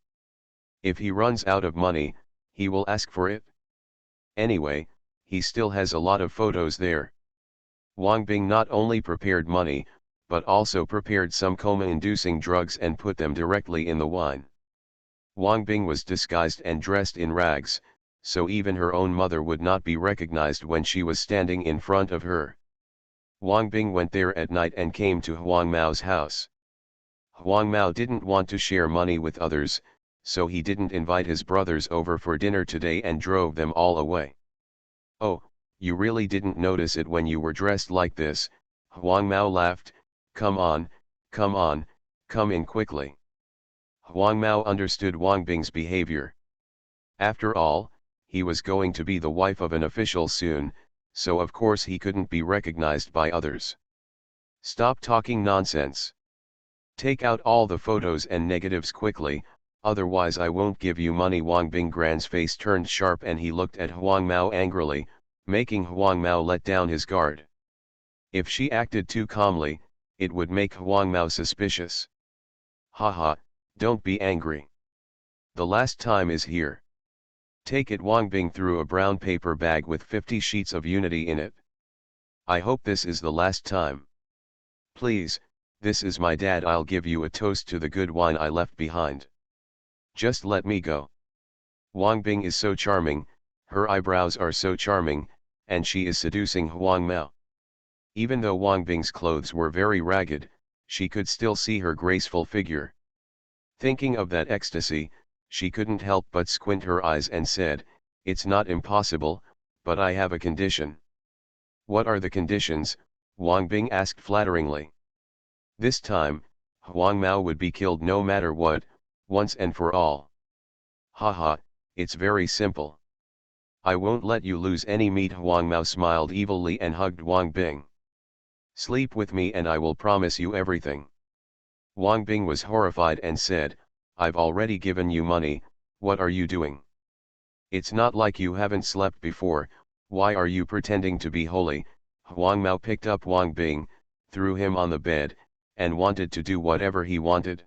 If he runs out of money, he will ask for it. Anyway, he still has a lot of photos there. Wang Bing not only prepared money, but also prepared some coma-inducing drugs and put them directly in the wine. Wang Bing was disguised and dressed in rags, so even her own mother would not be recognized when she was standing in front of her. Wang Bing went there at night and came to Huang Mao's house. Huang Mao didn't want to share money with others, so he didn't invite his brothers over for dinner today and drove them all away. Oh, you really didn't notice it when you were dressed like this, Huang Mao laughed, come on, come in quickly. Huang Mao understood Wang Bing's behavior. After all, he was going to be the wife of an official soon, so of course he couldn't be recognized by others. Stop talking nonsense. Take out all the photos and negatives quickly, otherwise I won't give you money. Wang Bing's face turned sharp and he looked at Huang Mao angrily, making Huang Mao let down his guard. If she acted too calmly, it would make Huang Mao suspicious. Haha, don't be angry. The last time is here. Take it. Wang Bing threw a brown paper bag with 50 sheets of unity in it. I hope this is the last time. Please, this is my dad. I'll give you a toast to the good wine I left behind. Just let me go. Wang Bing is so charming, her eyebrows are so charming, and she is seducing Huang Mao. Even though Wang Bing's clothes were very ragged, she could still see her graceful figure. Thinking of that ecstasy, she couldn't help but squint her eyes and said, it's not impossible, but I have a condition. What are the conditions? Wang Bing asked flatteringly. This time, Huang Mao would be killed no matter what, once and for all. Haha, it's very simple. I won't let you lose any meat. Huang Mao smiled evilly and hugged Wang Bing. Sleep with me and I will promise you everything. Wang Bing was horrified and said, I've already given you money, what are you doing? It's not like you haven't slept before, why are you pretending to be holy? Huang Mao picked up Wang Bing, threw him on the bed, and wanted to do whatever he wanted.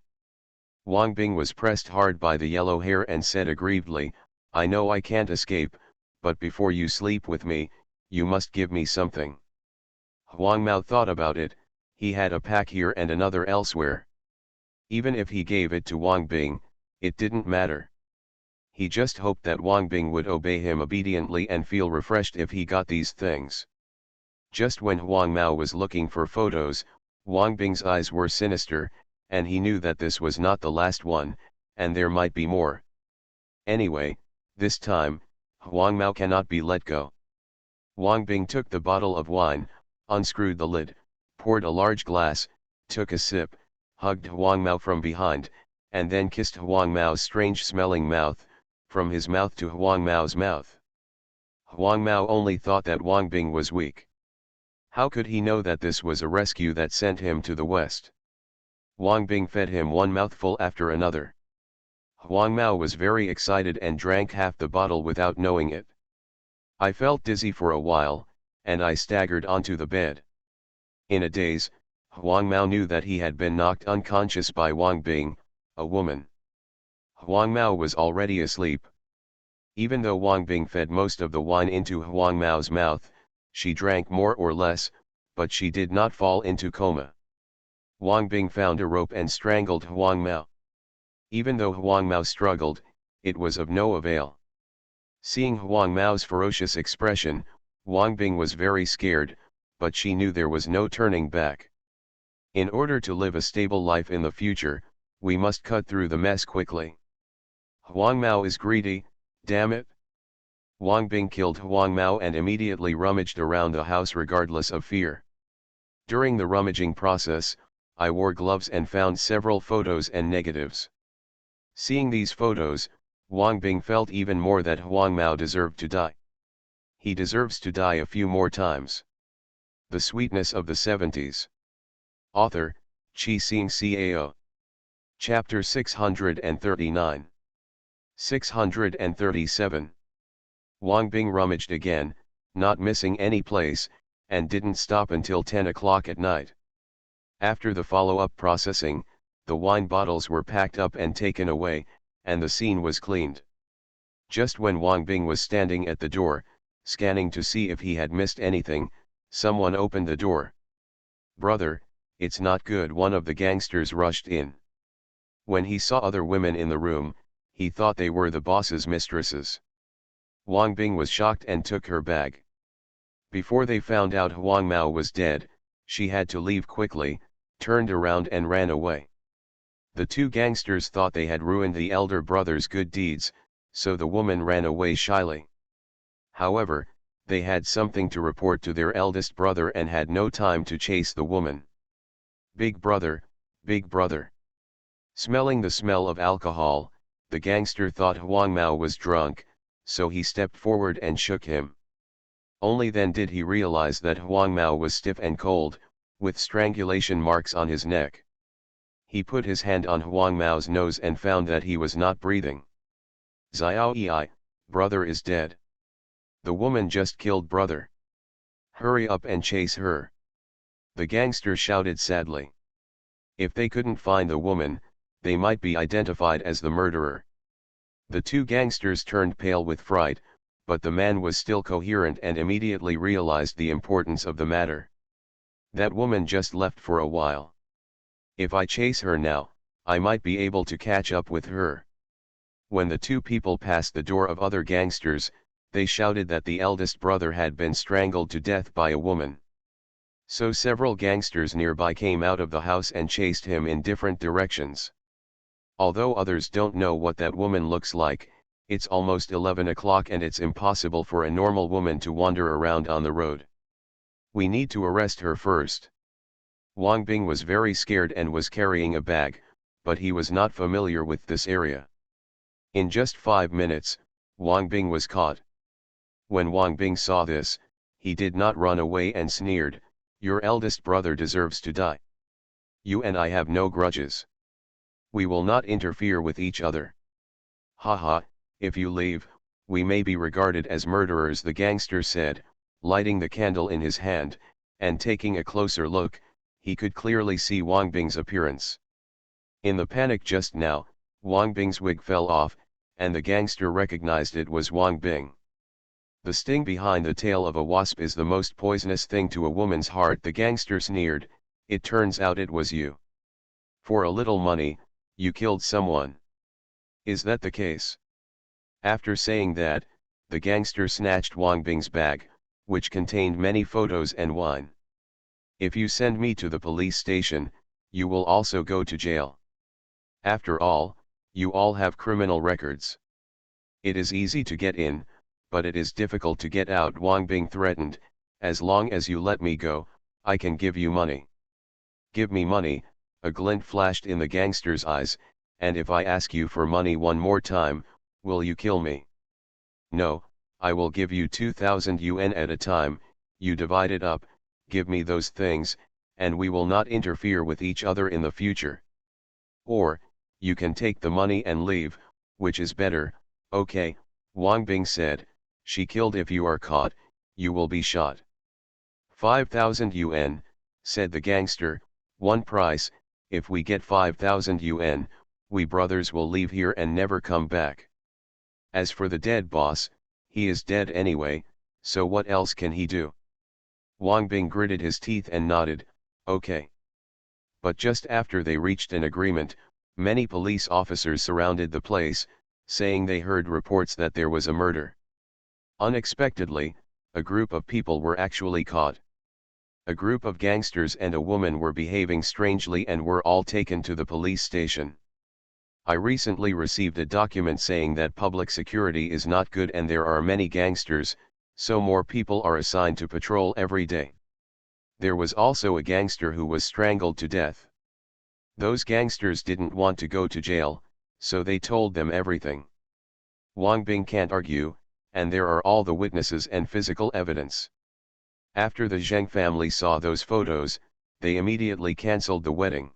Wang Bing was pressed hard by the yellow hair and said aggrievedly, I know I can't escape, but before you sleep with me, you must give me something. Huang Mao thought about it, he had a pack here and another elsewhere. Even if he gave it to Wang Bing, it didn't matter. He just hoped that Wang Bing would obey him obediently and feel refreshed if he got these things. Just when Huang Mao was looking for photos, Wang Bing's eyes were sinister, and he knew that this was not the last one, and there might be more. Anyway, this time, Huang Mao cannot be let go. Wang Bing took the bottle of wine, unscrewed the lid, poured a large glass, took a sip, hugged Huang Mao from behind, and then kissed Huang Mao's strange-smelling mouth, from his mouth to Huang Mao's mouth. Huang Mao only thought that Wang Bing was weak. How could he know that this was a rescue that sent him to the west? Wang Bing fed him one mouthful after another. Huang Mao was very excited and drank half the bottle without knowing it. I felt dizzy for a while, and I staggered onto the bed. In a daze, Huang Mao knew that he had been knocked unconscious by Wang Bing, a woman. Huang Mao was already asleep. Even though Wang Bing fed most of the wine into Huang Mao's mouth, she drank more or less, but she did not fall into coma. Wang Bing found a rope and strangled Huang Mao. Even though Huang Mao struggled, it was of no avail. Seeing Huang Mao's ferocious expression, Wang Bing was very scared, but she knew there was no turning back. In order to live a stable life in the future, we must cut through the mess quickly. Huang Mao is greedy, damn it. Wang Bing killed Huang Mao and immediately rummaged around the house regardless of fear. During the rummaging process, I wore gloves and found several photos and negatives. Seeing these photos, Wang Bing felt even more that Huang Mao deserved to die. He deserves to die a few more times. The Sweetness of the 70s. Author, Chi Sing Cao. Chapter 639. 637. Wang Bing rummaged again, not missing any place, and didn't stop until 10 o'clock at night. After the follow-up processing, the wine bottles were packed up and taken away, and the scene was cleaned. Just when Wang Bing was standing at the door, scanning to see if he had missed anything, someone opened the door. "Brother, it's not good," one of the gangsters rushed in. When he saw other women in the room, he thought they were the boss's mistresses. Wang Bing was shocked and took her bag. Before they found out Huang Mao was dead, she had to leave quickly, turned around and ran away. The two gangsters thought they had ruined the elder brother's good deeds, so the woman ran away shyly. However, they had something to report to their eldest brother and had no time to chase the woman. "Big brother, big brother." Smelling the smell of alcohol, the gangster thought Huang Mao was drunk, so he stepped forward and shook him. Only then did he realize that Huang Mao was stiff and cold, with strangulation marks on his neck. He put his hand on Huang Mao's nose and found that he was not breathing. "Xiao Yi, brother is dead. The woman just killed brother. Hurry up and chase her," the gangster shouted sadly. If they couldn't find the woman, they might be identified as the murderer. The two gangsters turned pale with fright, but the man was still coherent and immediately realized the importance of the matter. "That woman just left for a while. If I chase her now, I might be able to catch up with her." When the two people passed the door of other gangsters, they shouted that the eldest brother had been strangled to death by a woman. So several gangsters nearby came out of the house and chased him in different directions. Although others don't know what that woman looks like, it's almost 11 o'clock and it's impossible for a normal woman to wander around on the road. We need to arrest her first. Wang Bing was very scared and was carrying a bag, but he was not familiar with this area. In just 5 minutes, Wang Bing was caught. When Wang Bing saw this, he did not run away and sneered, "Your eldest brother deserves to die. You and I have no grudges. We will not interfere with each other. Haha, if you leave, we may be regarded as murderers," the gangster said, lighting the candle in his hand, and taking a closer look, he could clearly see Wang Bing's appearance. In the panic just now, Wang Bing's wig fell off, and the gangster recognized it was Wang Bing. "The sting behind the tail of a wasp is the most poisonous thing to a woman's heart," the gangster sneered. "It turns out it was you. For a little money, you killed someone. Is that the case?" After saying that, the gangster snatched Wang Bing's bag, which contained many photos and wine. If you send me to the police station, you will also go to jail. After all, you all have criminal records. It is easy to get in, but it is difficult to get out. Wang Bing threatened, as long as you let me go, I can give you money. Give me money, a glint flashed in the gangster's eyes, and if I ask you for money one more time, will you kill me? No, I will give you 2,000 yuan at a time, you divide it up, give me those things, and we will not interfere with each other in the future. Or, you can take the money and leave, which is better. Okay, Wang Bing said, she killed. If you are caught, you will be shot. 5,000 yuan, said the gangster, one price. If we get 5,000 yuan, we brothers will leave here and never come back. As for the dead boss, he is dead anyway, so what else can he do? Wang Bing gritted his teeth and nodded, okay. But just after they reached an agreement, many police officers surrounded the place, saying they heard reports that there was a murder. Unexpectedly, a group of people were actually caught. A group of gangsters and a woman were behaving strangely and were all taken to the police station. I recently received a document saying that public security is not good and there are many gangsters, so more people are assigned to patrol every day. There was also a gangster who was strangled to death. Those gangsters didn't want to go to jail, so they told them everything. Wang Bing can't argue, and there are all the witnesses and physical evidence. After the Zheng family saw those photos, they immediately cancelled the wedding.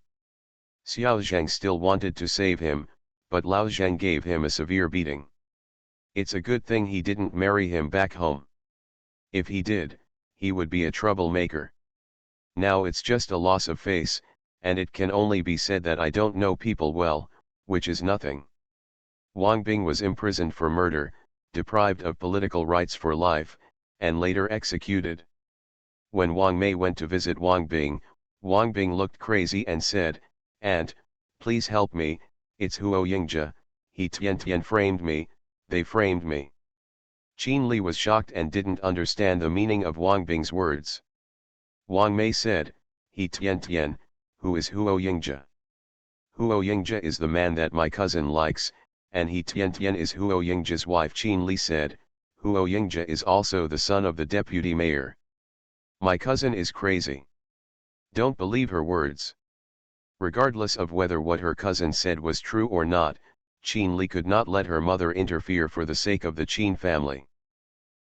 Xiao Zheng still wanted to save him, but Lao Zheng gave him a severe beating. It's a good thing he didn't marry him back home. If he did, he would be a troublemaker. Now it's just a loss of face, and it can only be said that I don't know people well, which is nothing. Wang Bing was imprisoned for murder, deprived of political rights for life, and later executed. When Wang Mei went to visit Wang Bing looked crazy and said, "Aunt, please help me, it's Huo Yingjia, he Tian framed me, they framed me." Qin Li was shocked and didn't understand the meaning of Wang Bing's words. Wang Mei said, "He Tian, who is Huo Yingjia?" "Huo Yingjia is the man that my cousin likes, and he Tian is Huo Yingjia's wife." Qin Li said, "Huo Yingjia is also the son of the deputy mayor. My cousin is crazy. Don't believe her words." Regardless of whether what her cousin said was true or not, Qin Li could not let her mother interfere for the sake of the Qin family.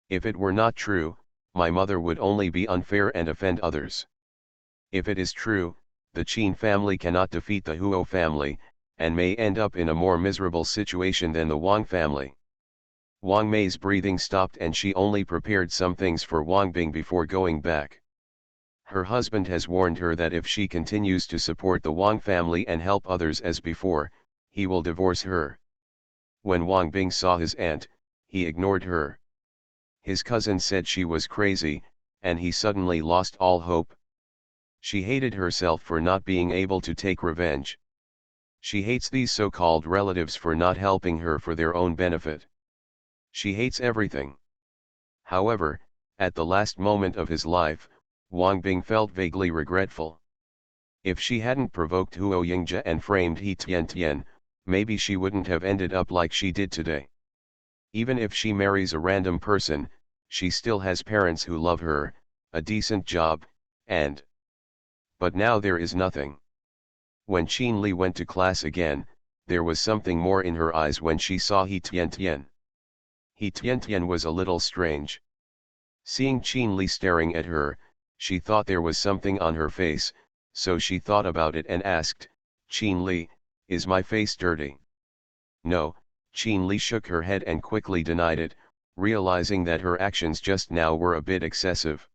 If it were not true, my mother would only be unfair and offend others. If it is true, the Qin family cannot defeat the Huo family, and may end up in a more miserable situation than the Wang family. Wang Mei's breathing stopped and she only prepared some things for Wang Bing before going back. Her husband has warned her that if she continues to support the Wang family and help others as before, he will divorce her. When Wang Bing saw his aunt, he ignored her. His cousin said she was crazy, and he suddenly lost all hope. She hated herself for not being able to take revenge. She hates these so-called relatives for not helping her for their own benefit. She hates everything. However, at the last moment of his life, Wang Bing felt vaguely regretful. If she hadn't provoked Huo Yingjia and framed He Tian, maybe she wouldn't have ended up like she did today. Even if she marries a random person, she still has parents who love her, a decent job, and... But now there is nothing. When Qin Li went to class again, there was something more in her eyes when she saw He Tian. He Tian was a little strange. Seeing Qin Li staring at her, she thought there was something on her face, so she thought about it and asked, "Qin Li, is my face dirty?" "No," Qin Li shook her head and quickly denied it, realizing that her actions just now were a bit excessive.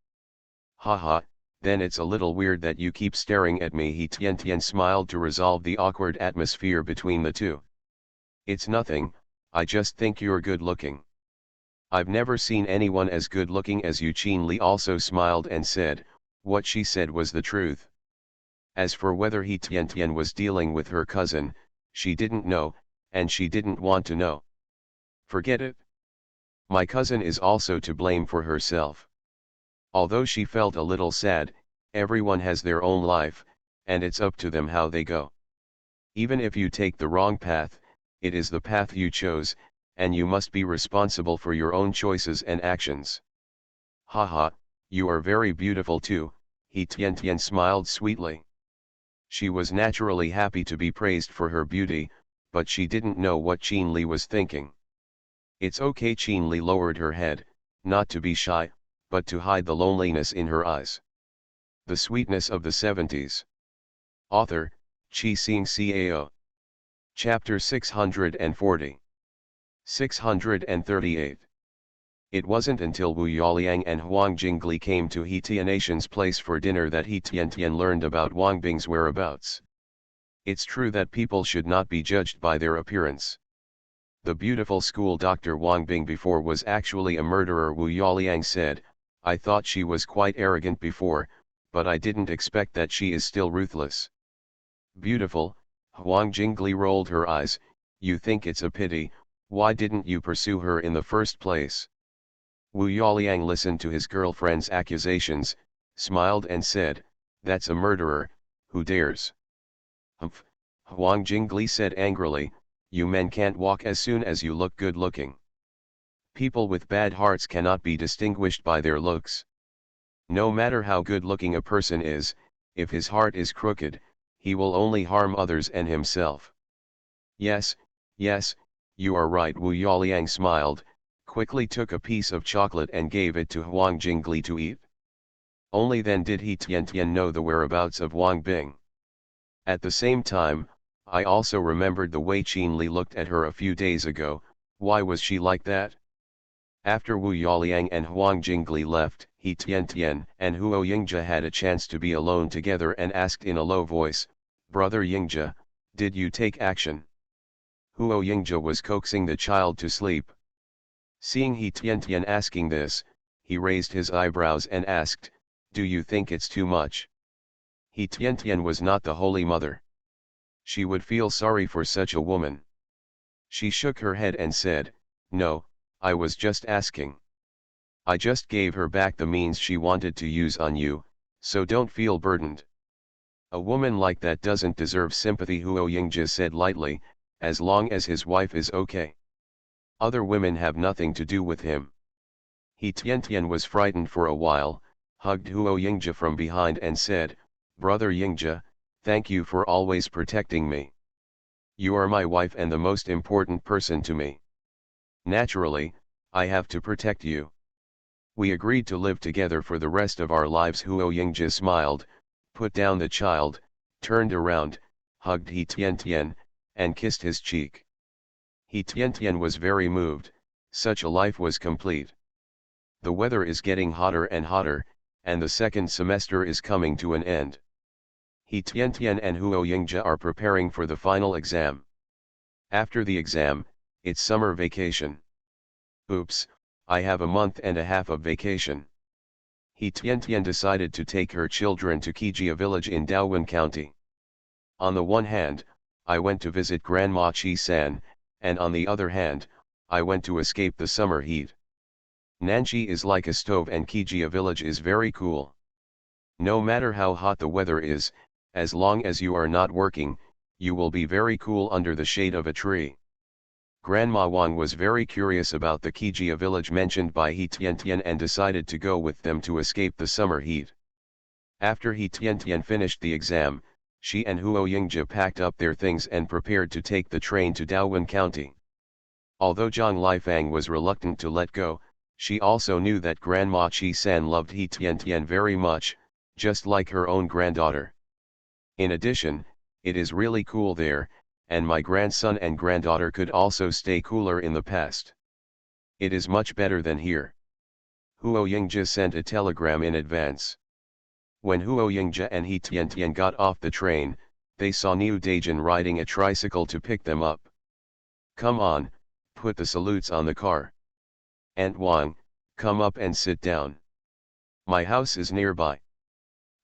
"Haha, then it's a little weird that you keep staring at me." He Tian smiled to resolve the awkward atmosphere between the two. "It's nothing, I just think you're good looking." "I've never seen anyone as good looking as you." Qin Li also smiled and said, what she said was the truth. As for whether He Tian was dealing with her cousin, she didn't know, and she didn't want to know. Forget it. My cousin is also to blame for herself. Although she felt a little sad, everyone has their own life, and it's up to them how they go. Even if you take the wrong path, it is the path you chose, and you must be responsible for your own choices and actions. Haha, you are very beautiful too, He Tian Tian smiled sweetly. She was naturally happy to be praised for her beauty, but she didn't know what Qin Li was thinking. It's okay, Qin Li lowered her head, not to be shy, but to hide the loneliness in her eyes. The Sweetness of the 70s. Author, Chi Sing Cao. Chapter 640. 638. It wasn't until Wu Yaoliang and Huang Jingli came to He Tianatian's place for dinner that He Tiantian learned about Wang Bing's whereabouts. It's true that people should not be judged by their appearance. The beautiful school Dr. Wang Bing before was actually a murderer, Wu Yaoliang said. I thought she was quite arrogant before, but I didn't expect that she is still ruthless. Beautiful, Huang Jingli rolled her eyes. You think it's a pity, why didn't you pursue her in the first place? Wu Yaoliang listened to his girlfriend's accusations, smiled and said, that's a murderer, who dares? Humph, Huang Jingli said angrily, you men can't walk as soon as you look good looking. People with bad hearts cannot be distinguished by their looks. No matter how good looking a person is, if his heart is crooked, he will only harm others and himself. Yes, you are right, Wu Yaoliang smiled, quickly took a piece of chocolate and gave it to Huang Jingli to eat. Only then did He Tiantian know the whereabouts of Wang Bing. At the same time, I also remembered the way Qin Li looked at her a few days ago. Why was she like that? After Wu Yaoliang and Huang Jingli left, He Tiantian and Huo Yingjia had a chance to be alone together and asked in a low voice, Brother Yingjia, did you take action? Huo Yingjia was coaxing the child to sleep. Seeing He Tiantian asking this, he raised his eyebrows and asked, do you think it's too much? He Tiantian was not the Holy Mother. She would feel sorry for such a woman. She shook her head and said, no, I was just asking. I just gave her back the means she wanted to use on you, so don't feel burdened. A woman like that doesn't deserve sympathy, Huo Yingjia said lightly, as long as his wife is okay. Other women have nothing to do with him. He Tiantian was frightened for a while, hugged Huo Yingjia from behind and said, Brother Yingjia, thank you for always protecting me. You are my wife and the most important person to me. Naturally, I have to protect you. We agreed to live together for the rest of our lives. Huo Yingjia smiled, put down the child, turned around, hugged He Tiantian, and kissed his cheek. He Tiantian was very moved, such a life was complete. The weather is getting hotter and hotter, and the second semester is coming to an end. He Tiantian and Huo Yingjia are preparing for the final exam. After the exam, it's summer vacation. Oops, I have a month and a half of vacation. He Tiantian decided to take her children to Kijia village in Daowen County. On the one hand, I went to visit Grandma Chi-san, and on the other hand, I went to escape the summer heat. Nanji is like a stove and Kijia village is very cool. No matter how hot the weather is, as long as you are not working, you will be very cool under the shade of a tree. Grandma Wang was very curious about the Kijia village mentioned by He Tiantian and decided to go with them to escape the summer heat. After He Tiantian finished the exam, she and Huo Yingjia packed up their things and prepared to take the train to Daowen County. Although Zhang Lifang was reluctant to let go, she also knew that Grandma Chi-san loved He Tiantian very much, just like her own granddaughter. In addition, it is really cool there, and my grandson and granddaughter could also stay cooler in the past. It is much better than here. Huo Yingjia sent a telegram in advance. When Huo Yingjia and He Tiantian got off the train, they saw Niu Daijin riding a tricycle to pick them up. Come on, put the salutes on the car. Aunt Wang, come up and sit down. My house is nearby.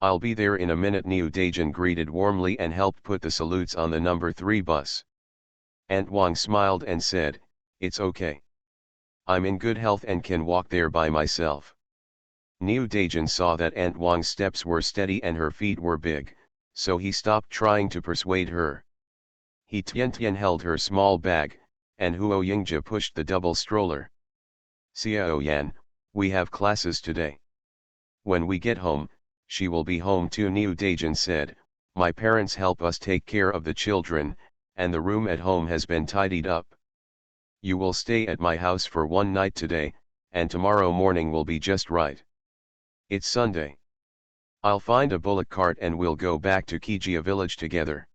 I'll be there in a minute. Niu Daijin greeted warmly and helped put the salutes on the number 3 bus. Aunt Wang smiled and said, it's okay. I'm in good health and can walk there by myself. Niu Daejin saw that Aunt Wang's steps were steady and her feet were big, so he stopped trying to persuade her. He Tian held her small bag, and Huo Yingja pushed the double stroller. Xiao Yan, we have classes today. When we get home, she will be home too. Niu Daejin said, my parents help us take care of the children, and the room at home has been tidied up. You will stay at my house for one night today, and tomorrow morning will be just right. It's Sunday. I'll find a bullock cart and we'll go back to Kijia village together.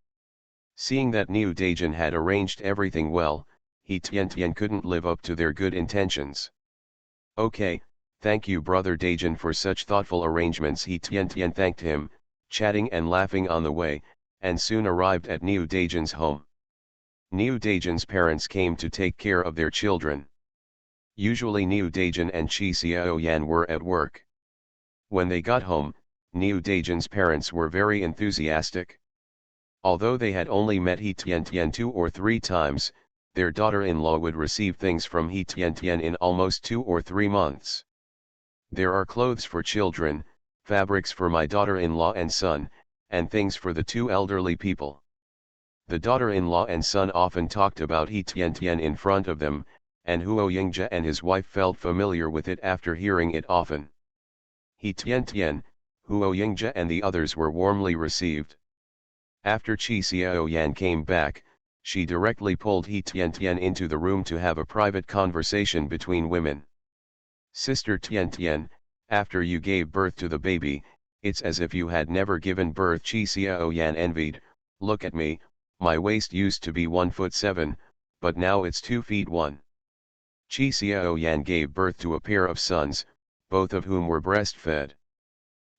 Seeing that Niu Daejin had arranged everything well, he Tian couldn't live up to their good intentions. Okay, thank you brother Daejin for such thoughtful arrangements. He Tian thanked him, chatting and laughing on the way, and soon arrived at Niu Daejin's home. Niu Daejin's parents came to take care of their children. Usually Niu Daejin and Chi Xiaoyan were at work. When they got home, Niu Daejin's parents were very enthusiastic. Although they had only met He Tian 2 or 3 times, their daughter-in-law would receive things from He Tian in almost 2 or 3 months. There are clothes for children, fabrics for my daughter-in-law and son, and things for the 2 elderly people. The daughter-in-law and son often talked about He Tian in front of them, and Huo Yingja and his wife felt familiar with it after hearing it often. He Tian, Huo Yingja and the others were warmly received. After Chi Xiaoyan came back, she directly pulled He Tian into the room to have a private conversation between women. Sister Tian, after you gave birth to the baby, it's as if you had never given birth. Chi Xiaoyan envied, look at me, my waist used to be 1'7", but now it's 2 feet 1. Chi Xiaoyan gave birth to a pair of sons, both of whom were breastfed.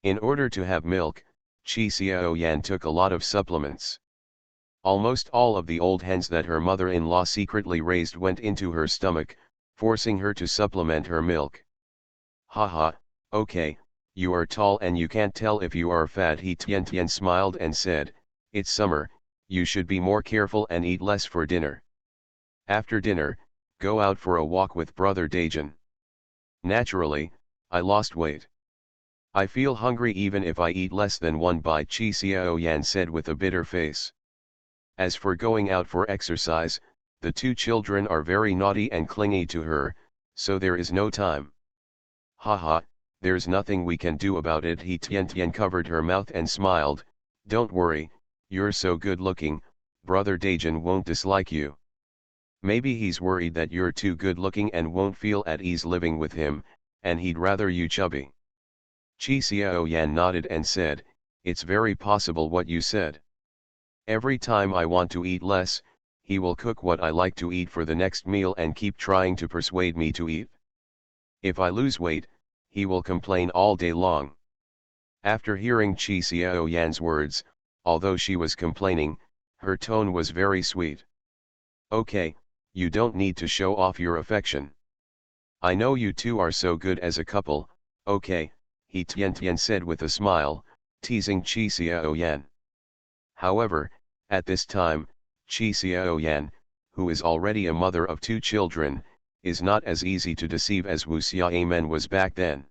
In order to have milk, Chi Xiaoyan took a lot of supplements. Almost all of the old hens that her mother-in-law secretly raised went into her stomach, forcing her to supplement her milk. Haha, okay, you are tall and you can't tell if you are fat. He Tian smiled and said, it's summer, you should be more careful and eat less for dinner. After dinner, go out for a walk with brother Daejin. Naturally, I lost weight. I feel hungry even if I eat less than 1 bite. Chi Xiaoyan said with a bitter face. As for going out for exercise, the 2 children are very naughty and clingy to her, so there is no time. Haha, there's nothing we can do about it. He Tian covered her mouth and smiled, don't worry, you're so good looking, brother Daejin won't dislike you. Maybe he's worried that you're too good looking and won't feel at ease living with him, and he'd rather you chubby. Chi Xiaoyan nodded and said, it's very possible what you said. Every time I want to eat less, he will cook what I like to eat for the next meal and keep trying to persuade me to eat. If I lose weight, he will complain all day long. After hearing Chi Xiaoyan's words, although she was complaining, her tone was very sweet. Okay, you don't need to show off your affection. I know you two are so good as a couple, okay, He Tian said with a smile, teasing Chi Xiaoyan. However, at this time, Chi Xiaoyan, who is already a mother of 2 children, is not as easy to deceive as Wu Xiaomen was back then.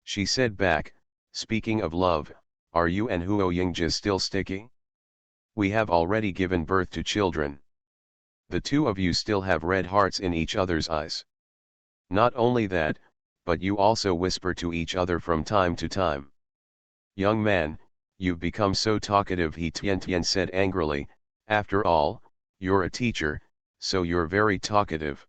She said back, speaking of love, are you and Huo Yingja still sticky? We have already given birth to children. The 2 of you still have red hearts in each other's eyes. Not only that, but you also whisper to each other from time to time. Young man, you've become so talkative. He Tian said angrily, after all, you're a teacher, so you're very talkative.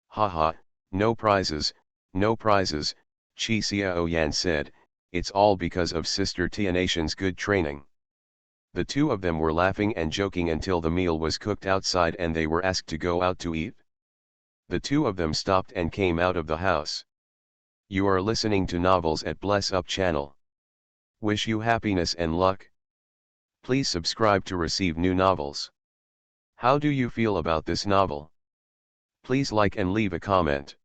Haha, no prizes, no prizes, Chi Xiaoyan said, it's all because of Sister Tianation's good training. The 2 of them were laughing and joking until the meal was cooked outside and they were asked to go out to eat. The 2 of them stopped and came out of the house. You are listening to Novels at Bless Up channel. Wish you happiness and luck. Please subscribe to receive new novels. How do you feel about this novel? Please like and leave a comment.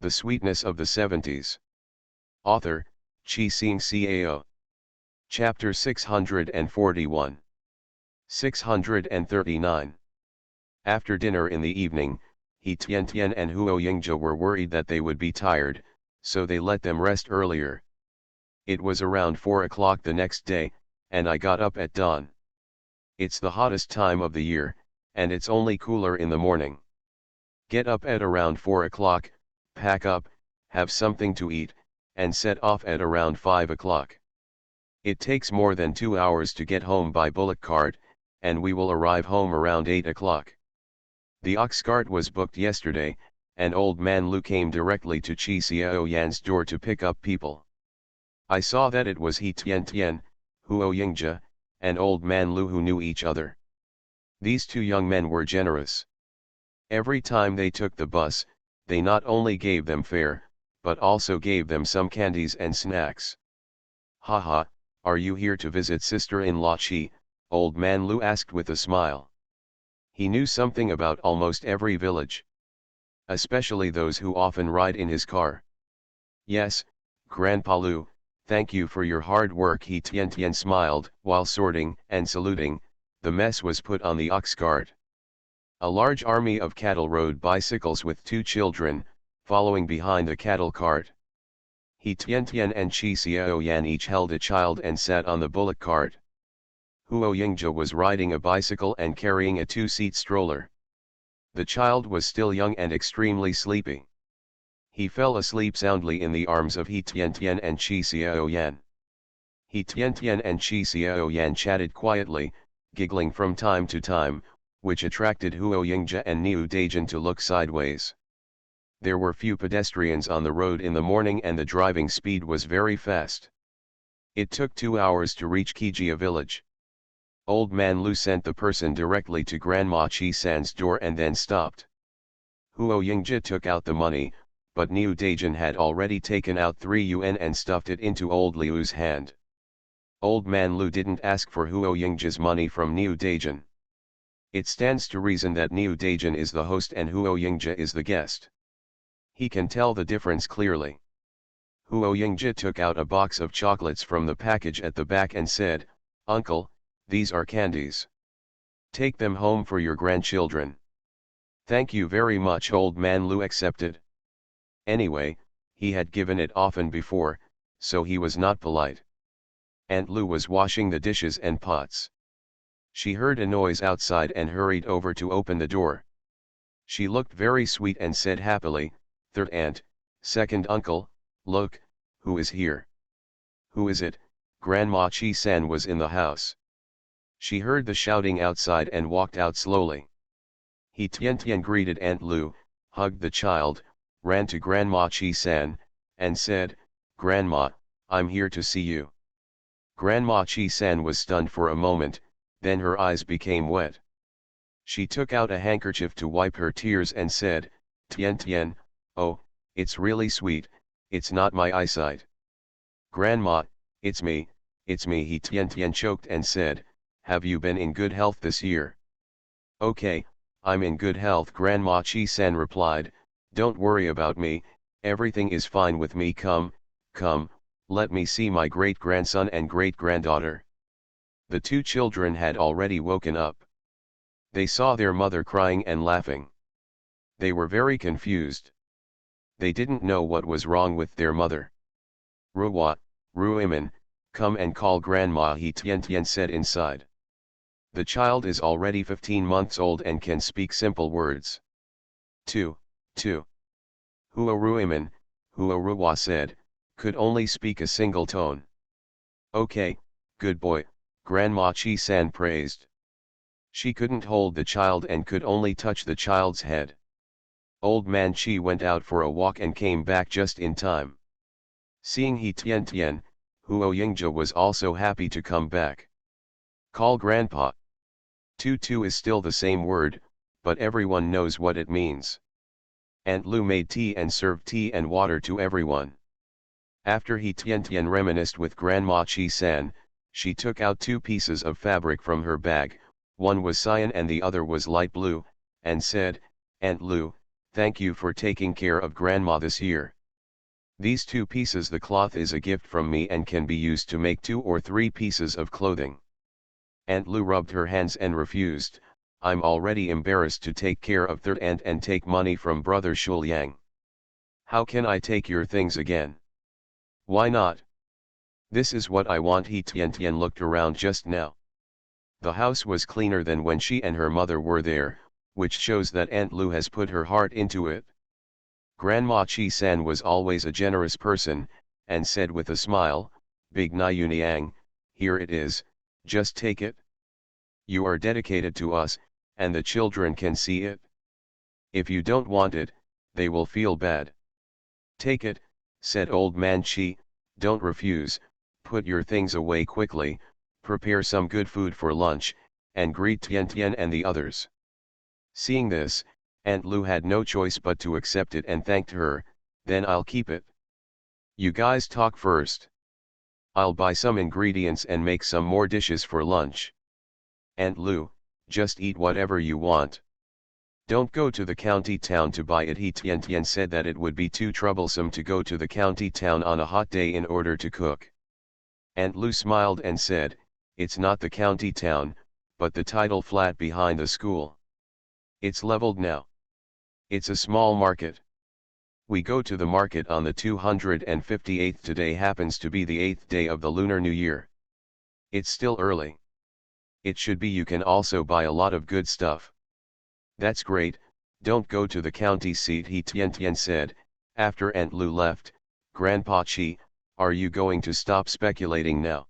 The Sweetness of the 70s. Author, Chi Sing Cao. Chapter 641. 639. After dinner in the evening, He Tian Tian and Huo Yingja were worried that they would be tired, so they let them rest earlier. It was around 4 o'clock the next day, and I got up at dawn. It's the hottest time of the year, and it's only cooler in the morning. Get up at around 4 o'clock, pack up, have something to eat, and set off at around 5 o'clock. It takes more than 2 hours to get home by bullock cart, and we will arrive home around 8 o'clock. The ox cart was booked yesterday, and old man Lu came directly to Chi Xiao Yan's door to pick up people. I saw that it was He Tian Tian, Huo Yingja, and old man Lu who knew each other. These two young men were generous. Every time they took the bus, they not only gave them fare, but also gave them some candies and snacks. Haha, are you here to visit sister-in-law Chi? Old man Lu asked with a smile. He knew something about almost every village. Especially those who often ride in his car. Yes, Grandpa Lu, thank you for your hard work. He Tian Tian smiled. While sorting and saluting, the mess was put on the ox cart. A large army of cattle rode bicycles with two children, following behind the cattle cart. He Tian Tian and Chi Xiao Yan each held a child and sat on the bullock cart. Huo Yingja was riding a bicycle and carrying a two-seat stroller. The child was still young and extremely sleepy. He fell asleep soundly in the arms of He Tian Tian and Chi Xiao Yan. He Tian Tian and Chi Xiao Yan chatted quietly, giggling from time to time, which attracted Huo Yingja and Niu Dajin to look sideways. There were few pedestrians on the road in the morning and the driving speed was very fast. It took 2 hours to reach Kijia village. Old man Lu sent the person directly to Grandma Chi San's door and then stopped. Huo Yingja took out the money, but Niu Dajin had already taken out 3 yuan and stuffed it into old Liu's hand. Old man Lu didn't ask for Huo Yingja's money from Niu Dajin. It stands to reason that Niu Dajin is the host and Huo Yingja is the guest. He can tell the difference clearly. Huo Yingja took out a box of chocolates from the package at the back and said, "Uncle, these are candies. Take them home for your grandchildren." "Thank you very much." Old man Lu accepted. Anyway, he had given it often before, so he was not polite. Aunt Lu was washing the dishes and pots. She heard a noise outside and hurried over to open the door. She looked very sweet and said happily, "Third aunt, second uncle, look, who is here?" "Who is it?" Grandma Chi San was in the house. She heard the shouting outside and walked out slowly. He Tian Tian greeted Aunt Lu, hugged the child, ran to Grandma Chi San, and said, "Grandma, I'm here to see you." Grandma Chi San was stunned for a moment, then her eyes became wet. She took out a handkerchief to wipe her tears and said, "Tian Tian, oh, it's really sweet, it's not my eyesight." "Grandma, it's me, it's me." He Tian Tian choked and said, "Have you been in good health this year?" "Okay, I'm in good health." Grandma Chi San replied, "Don't worry about me, everything is fine with me. Come, let me see my great-grandson and great-granddaughter." The two children had already woken up. They saw their mother crying and laughing. They were very confused. They didn't know what was wrong with their mother. "Ruwa, Ruiman, come and call Grandma," He Tian Tian said inside. "The child is already 15 months old and can speak simple words." Two. Huo Ruiman, Huo Ruwa said, could only speak a single tone. "Okay, good boy," Grandma Chi San praised. She couldn't hold the child and could only touch the child's head. Old man Chi went out for a walk and came back just in time. Seeing He Tian Tian, Huo Yingja was also happy to come back. "Call Grandpa." Two is still the same word, but everyone knows what it means. Aunt Lu made tea and served tea and water to everyone. After He Tian Tian reminisced with Grandma Chi San, she took out 2 pieces of fabric from her bag, one was cyan and the other was light blue, and said, "Aunt Lu, thank you for taking care of Grandma this year. These 2 pieces the cloth is a gift from me and can be used to make 2 or 3 pieces of clothing." Aunt Lu rubbed her hands and refused, I'm already embarrassed to take care of third aunt and take money from brother Shuliang. How can I take your things again? Why not? This is what I want. He Tian looked around just now. The house was cleaner than when she and her mother were there, which shows that Aunt Lu has put her heart into it. Grandma Chi-san was always a generous person, and said with a smile, Big Niang, here it is, just take it. You are dedicated to us, and the children can see it. If you don't want it, they will feel bad. Take it, said old man Chi, don't refuse, put your things away quickly, prepare some good food for lunch, and greet Tian Tian and the others. Seeing this, Aunt Lu had no choice but to accept it and thanked her, then I'll keep it. You guys talk first. I'll buy some ingredients and make some more dishes for lunch. Aunt Lu, just eat whatever you want. Don't go to the county town to buy it. He Tian Tian said that it would be too troublesome to go to the county town on a hot day in order to cook. Aunt Lu smiled and said, it's not the county town, but the tidal flat behind the school. It's leveled now. It's a small market. We go to the market on the 258th. Today happens to be the 8th day of the Lunar New Year. It's still early. It should be. You can also buy a lot of good stuff. That's great, don't go to the county seat. He Tian Tian said, after Aunt Lu left. Grandpa Chi, are you going to stop speculating now?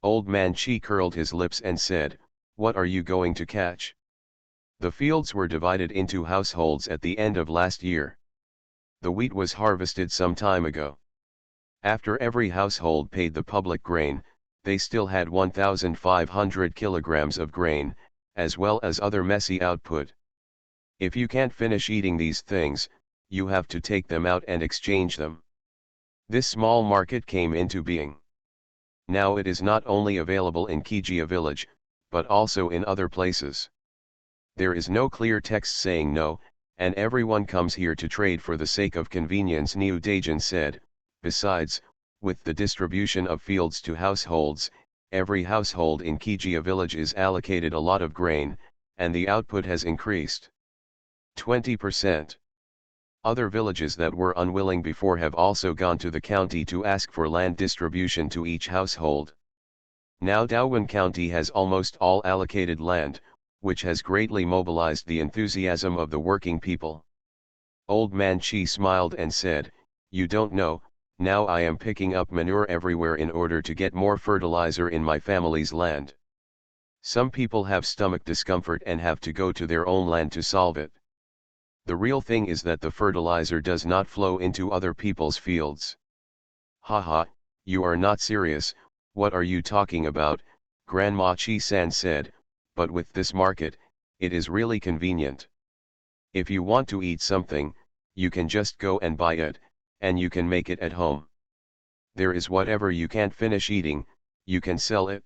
Old man Chi curled his lips and said, what are you going to catch? The fields were divided into households at the end of last year. The wheat was harvested some time ago. After every household paid the public grain, they still had 1,500 kilograms of grain, as well as other messy output. If you can't finish eating these things, you have to take them out and exchange them. This small market came into being. Now it is not only available in Kijia village, but also in other places. There is no clear text saying no, and everyone comes here to trade for the sake of convenience. Niu Daijin said. Besides, with the distribution of fields to households, every household in Kijia village is allocated a lot of grain, and the output has increased 20%. Other villages that were unwilling before have also gone to the county to ask for land distribution to each household. Now Daowen County has almost all allocated land, which has greatly mobilized the enthusiasm of the working people. Old man Chi smiled and said, you don't know, now I am picking up manure everywhere in order to get more fertilizer in my family's land. Some people have stomach discomfort and have to go to their own land to solve it. The real thing is that the fertilizer does not flow into other people's fields. Haha, you are not serious, what are you talking about? Grandma Chi-san said, but with this market, it is really convenient. If you want to eat something, you can just go and buy it, and you can make it at home. There is whatever you can't finish eating, you can sell it.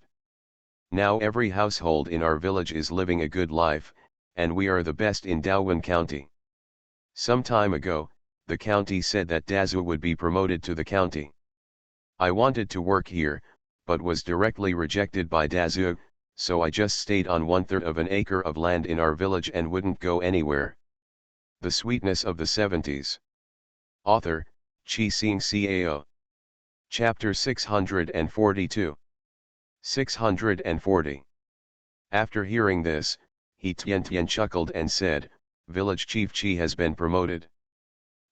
Now every household in our village is living a good life, and we are the best in Daowen County. Some time ago, the county said that Dazu would be promoted to the county. I wanted to work here, but was directly rejected by Dazu, so I just stayed on 1/3 of an acre of land in our village and wouldn't go anywhere. The Sweetness of the 70s. Author, Chi Sing Cao. Chapter 642. 640. After hearing this, he Tian Tian chuckled and said, Village Chief Chi has been promoted.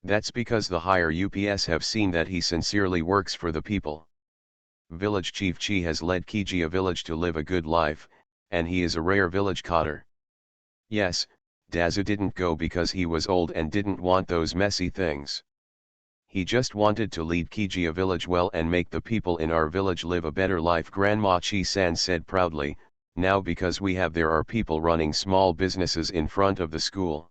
That's because the higher UPS have seen that he sincerely works for the people. Village Chief Chi has led Kijia village to live a good life, and he is a rare village cotter. Yes, Dazu didn't go because he was old and didn't want those messy things. He just wanted to lead Kijia village well and make the people in our village live a better life. Grandma Chi-san said proudly, now because there are people running small businesses in front of the school.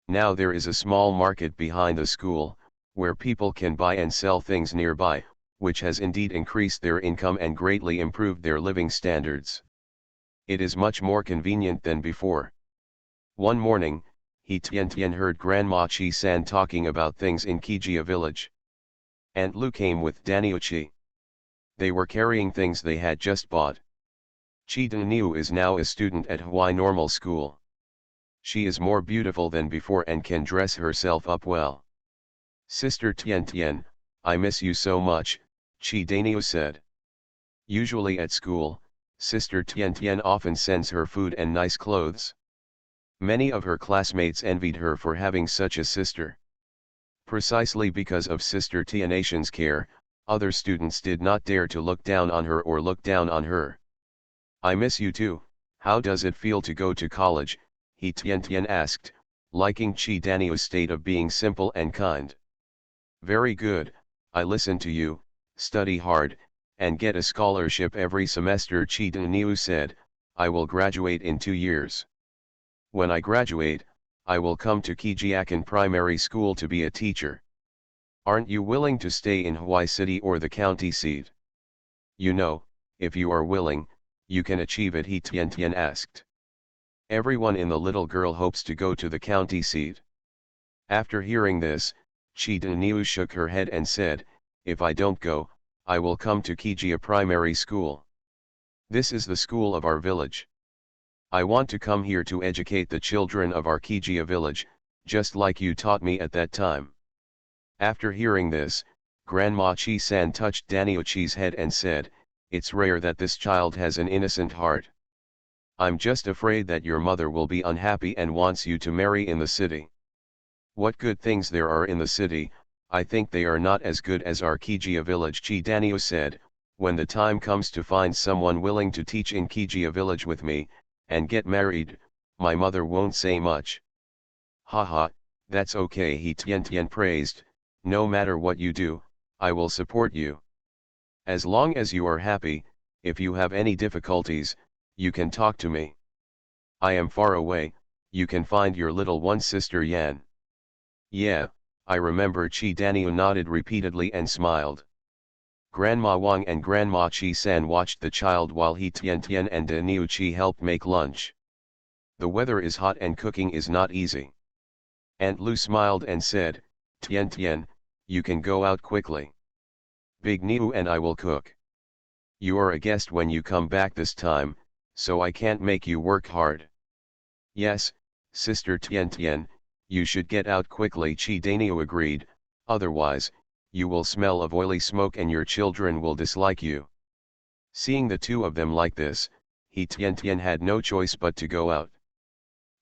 Now there is a small market behind the school, where people can buy and sell things nearby, which has indeed increased their income and greatly improved their living standards. It is much more convenient than before. One morning, he Tian Tian heard Grandma Chi-san talking about things in Kijia village. Aunt Lu came with Daniuchi. They were carrying things they had just bought. Chi Daniu is now a student at Hawaii Normal School. She is more beautiful than before and can dress herself up well. Sister Tian Tian, I miss you so much, Chi Daniu said. Usually at school, Sister Tian Tian often sends her food and nice clothes. Many of her classmates envied her for having such a sister. Precisely because of Sister Tianation's care, other students did not dare to look down on her or look down on her. I miss you too, how does it feel to go to college, he Tian Tian asked, liking Chi Daniu's state of being simple and kind. Very good, I listen to you, study hard, and get a scholarship every semester, Chi Daniu said. I will graduate in 2 years. When I graduate, I will come to Kijiakan Primary School to be a teacher. Aren't you willing to stay in Hawaii City or the county seat? You know, if you are willing, you can achieve it, he Tian Tian asked. Everyone in the little girl hopes to go to the county seat. After hearing this, Chi Daniu shook her head and said, if I don't go, I will come to Kijia Primary School. This is the school of our village. I want to come here to educate the children of our Kijia village, just like you taught me at that time. After hearing this, Grandma Chi-san touched Danio-chi's head and said, it's rare that this child has an innocent heart. I'm just afraid that your mother will be unhappy and wants you to marry in the city. What good things there are in the city, I think they are not as good as our Kijia village, Chi Danio said. When the time comes to find someone willing to teach in Kijia village with me, and get married, my mother won't say much. Haha, that's okay, he Tian Tian praised. No matter what you do, I will support you. As long as you are happy, if you have any difficulties, you can talk to me. I am far away, you can find your little one, Sister Yan. Yeah, I remember, Chi Danio nodded repeatedly and smiled. Grandma Wang and Grandma Chi-san watched the child while he Tian Tian and Danio Chi helped make lunch. The weather is hot and cooking is not easy. Aunt Lu smiled and said, Tian Tian, you can go out quickly. Big Niu and I will cook. You are a guest when you come back this time, so I can't make you work hard. Yes, Sister Tian Tian, you should get out quickly, Chi Danio agreed, otherwise, you will smell of oily smoke and your children will dislike you. Seeing the two of them like this, he Tian Tian had no choice but to go out.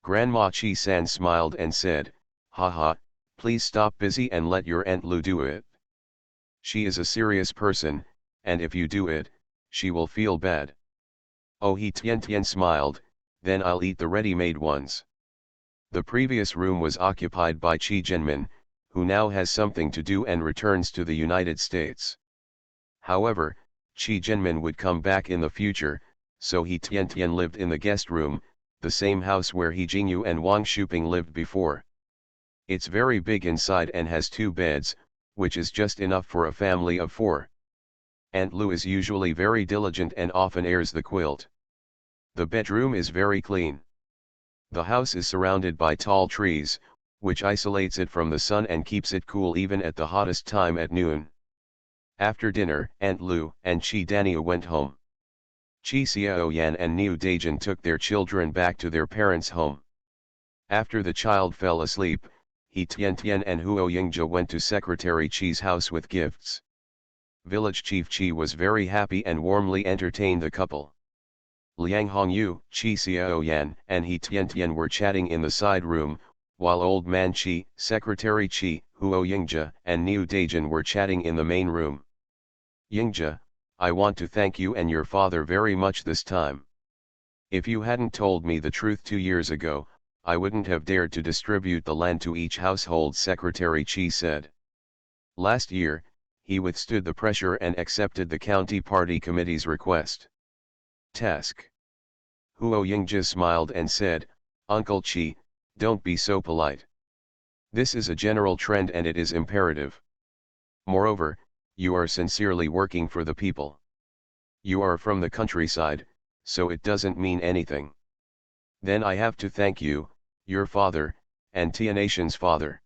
Grandma Chi-san smiled and said, haha, please stop busy and let your Aunt Lu do it. She is a serious person, and if you do it, she will feel bad. Oh, he Tian Tian smiled, then I'll eat the ready-made ones. The previous room was occupied by Chi Jinmin, who now has something to do and returns to the United States. However, Chi Jinmin would come back in the future, so he Tian Tian lived in the guest room, the same house where he Jingyu and Wang Shuping lived before. It's very big inside and has 2 beds, which is just enough for a family of 4. Aunt Lu is usually very diligent and often airs the quilt. The bedroom is very clean. The house is surrounded by tall trees, which isolates it from the sun and keeps it cool even at the hottest time at noon. After dinner, Aunt Lu and Chi Danio went home. Chi Xiao Yan and Niu Daijin took their children back to their parents' home. After the child fell asleep, he Tian Tian and Huo Yingjia went to Secretary Chi's house with gifts. Village Chief Chi was very happy and warmly entertained the couple. Liang Hongyu, Chi Xiao Yan, and he Tian Tian were chatting in the side room, while Old Man Chi, Secretary Chi, Huo Yingjia, and Niu Daijin were chatting in the main room. Yingjia, I want to thank you and your father very much this time. If you hadn't told me the truth 2 years ago, I wouldn't have dared to distribute the land to each household, Secretary Chi said. Last year, he withstood the pressure and accepted the county party committee's request. Task. Huo Yingjia smiled and said, Uncle Chi, don't be so polite. This is a general trend and it is imperative. Moreover, you are sincerely working for the people. You are from the countryside, so it doesn't mean anything. Then I have to thank you, your father, and Tia Nation's father.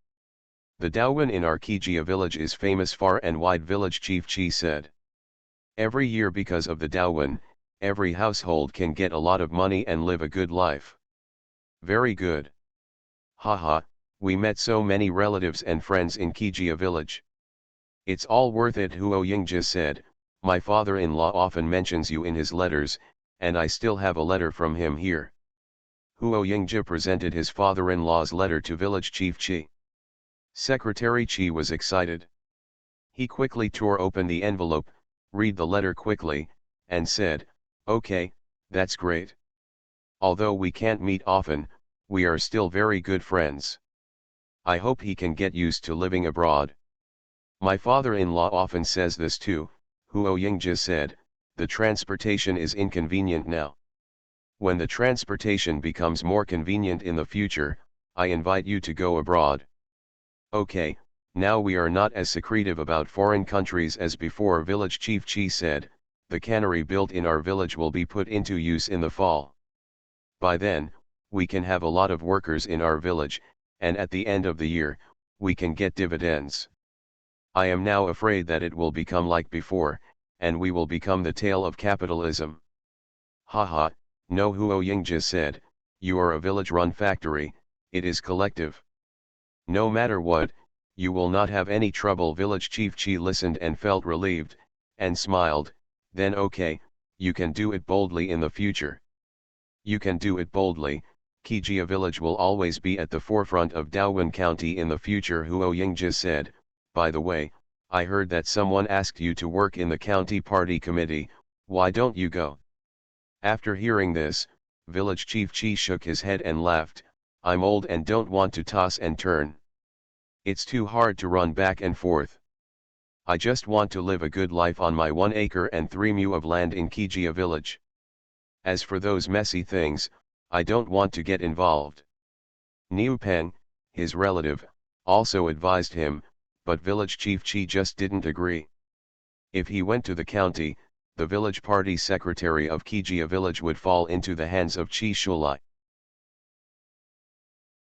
The Daowen in our Kijia village is famous far and wide, Village Chief Chi said. Every year because of the Daowen, Every household can get a lot of money and live a good life. Very good. Haha, we met so many relatives and friends in Kijia village. It's all worth it, Huo Yingji said. My father-in-law often mentions you in his letters, and I still have a letter from him here. Huo Yingji presented his father-in-law's letter to village chief Qi. Secretary Qi was excited. He quickly tore open the envelope, read the letter quickly, and said, "Okay, that's great. Although we can't meet often, we are still very good friends. I hope he can get used to living abroad." My father-in-law often says this too, Huo Yingji said. The transportation is inconvenient now. When the transportation becomes more convenient in the future, I invite you to go abroad. Okay, now we are not as secretive about foreign countries as before, village chief Qi said. The cannery built in our village will be put into use in the fall. By then, we can have a lot of workers in our village, and at the end of the year, we can get dividends. I am now afraid that it will become like before, and we will become the tail of capitalism. Haha, no, Huo Yingji said, you are a village-run factory, it is collective. No matter what, you will not have any trouble. Village chief Qi listened and felt relieved, and smiled. Then okay, you can do it boldly in the future. You can do it boldly. Kijia village will always be at the forefront of Daowen County in the future, Huo Yingji said. By the way, I heard that someone asked you to work in the county party committee. Why don't you go? After hearing this, village chief Qi shook his head and laughed. I'm old and don't want to toss and turn. It's too hard to run back and forth. I just want to live a good life on my 1 acre and 3 mu of land in Kijia village. As for those messy things, I don't want to get involved. Niu Peng, his relative, also advised him, but village chief Qi just didn't agree. If he went to the county, the village party secretary of Kijia village would fall into the hands of Qi Shulai.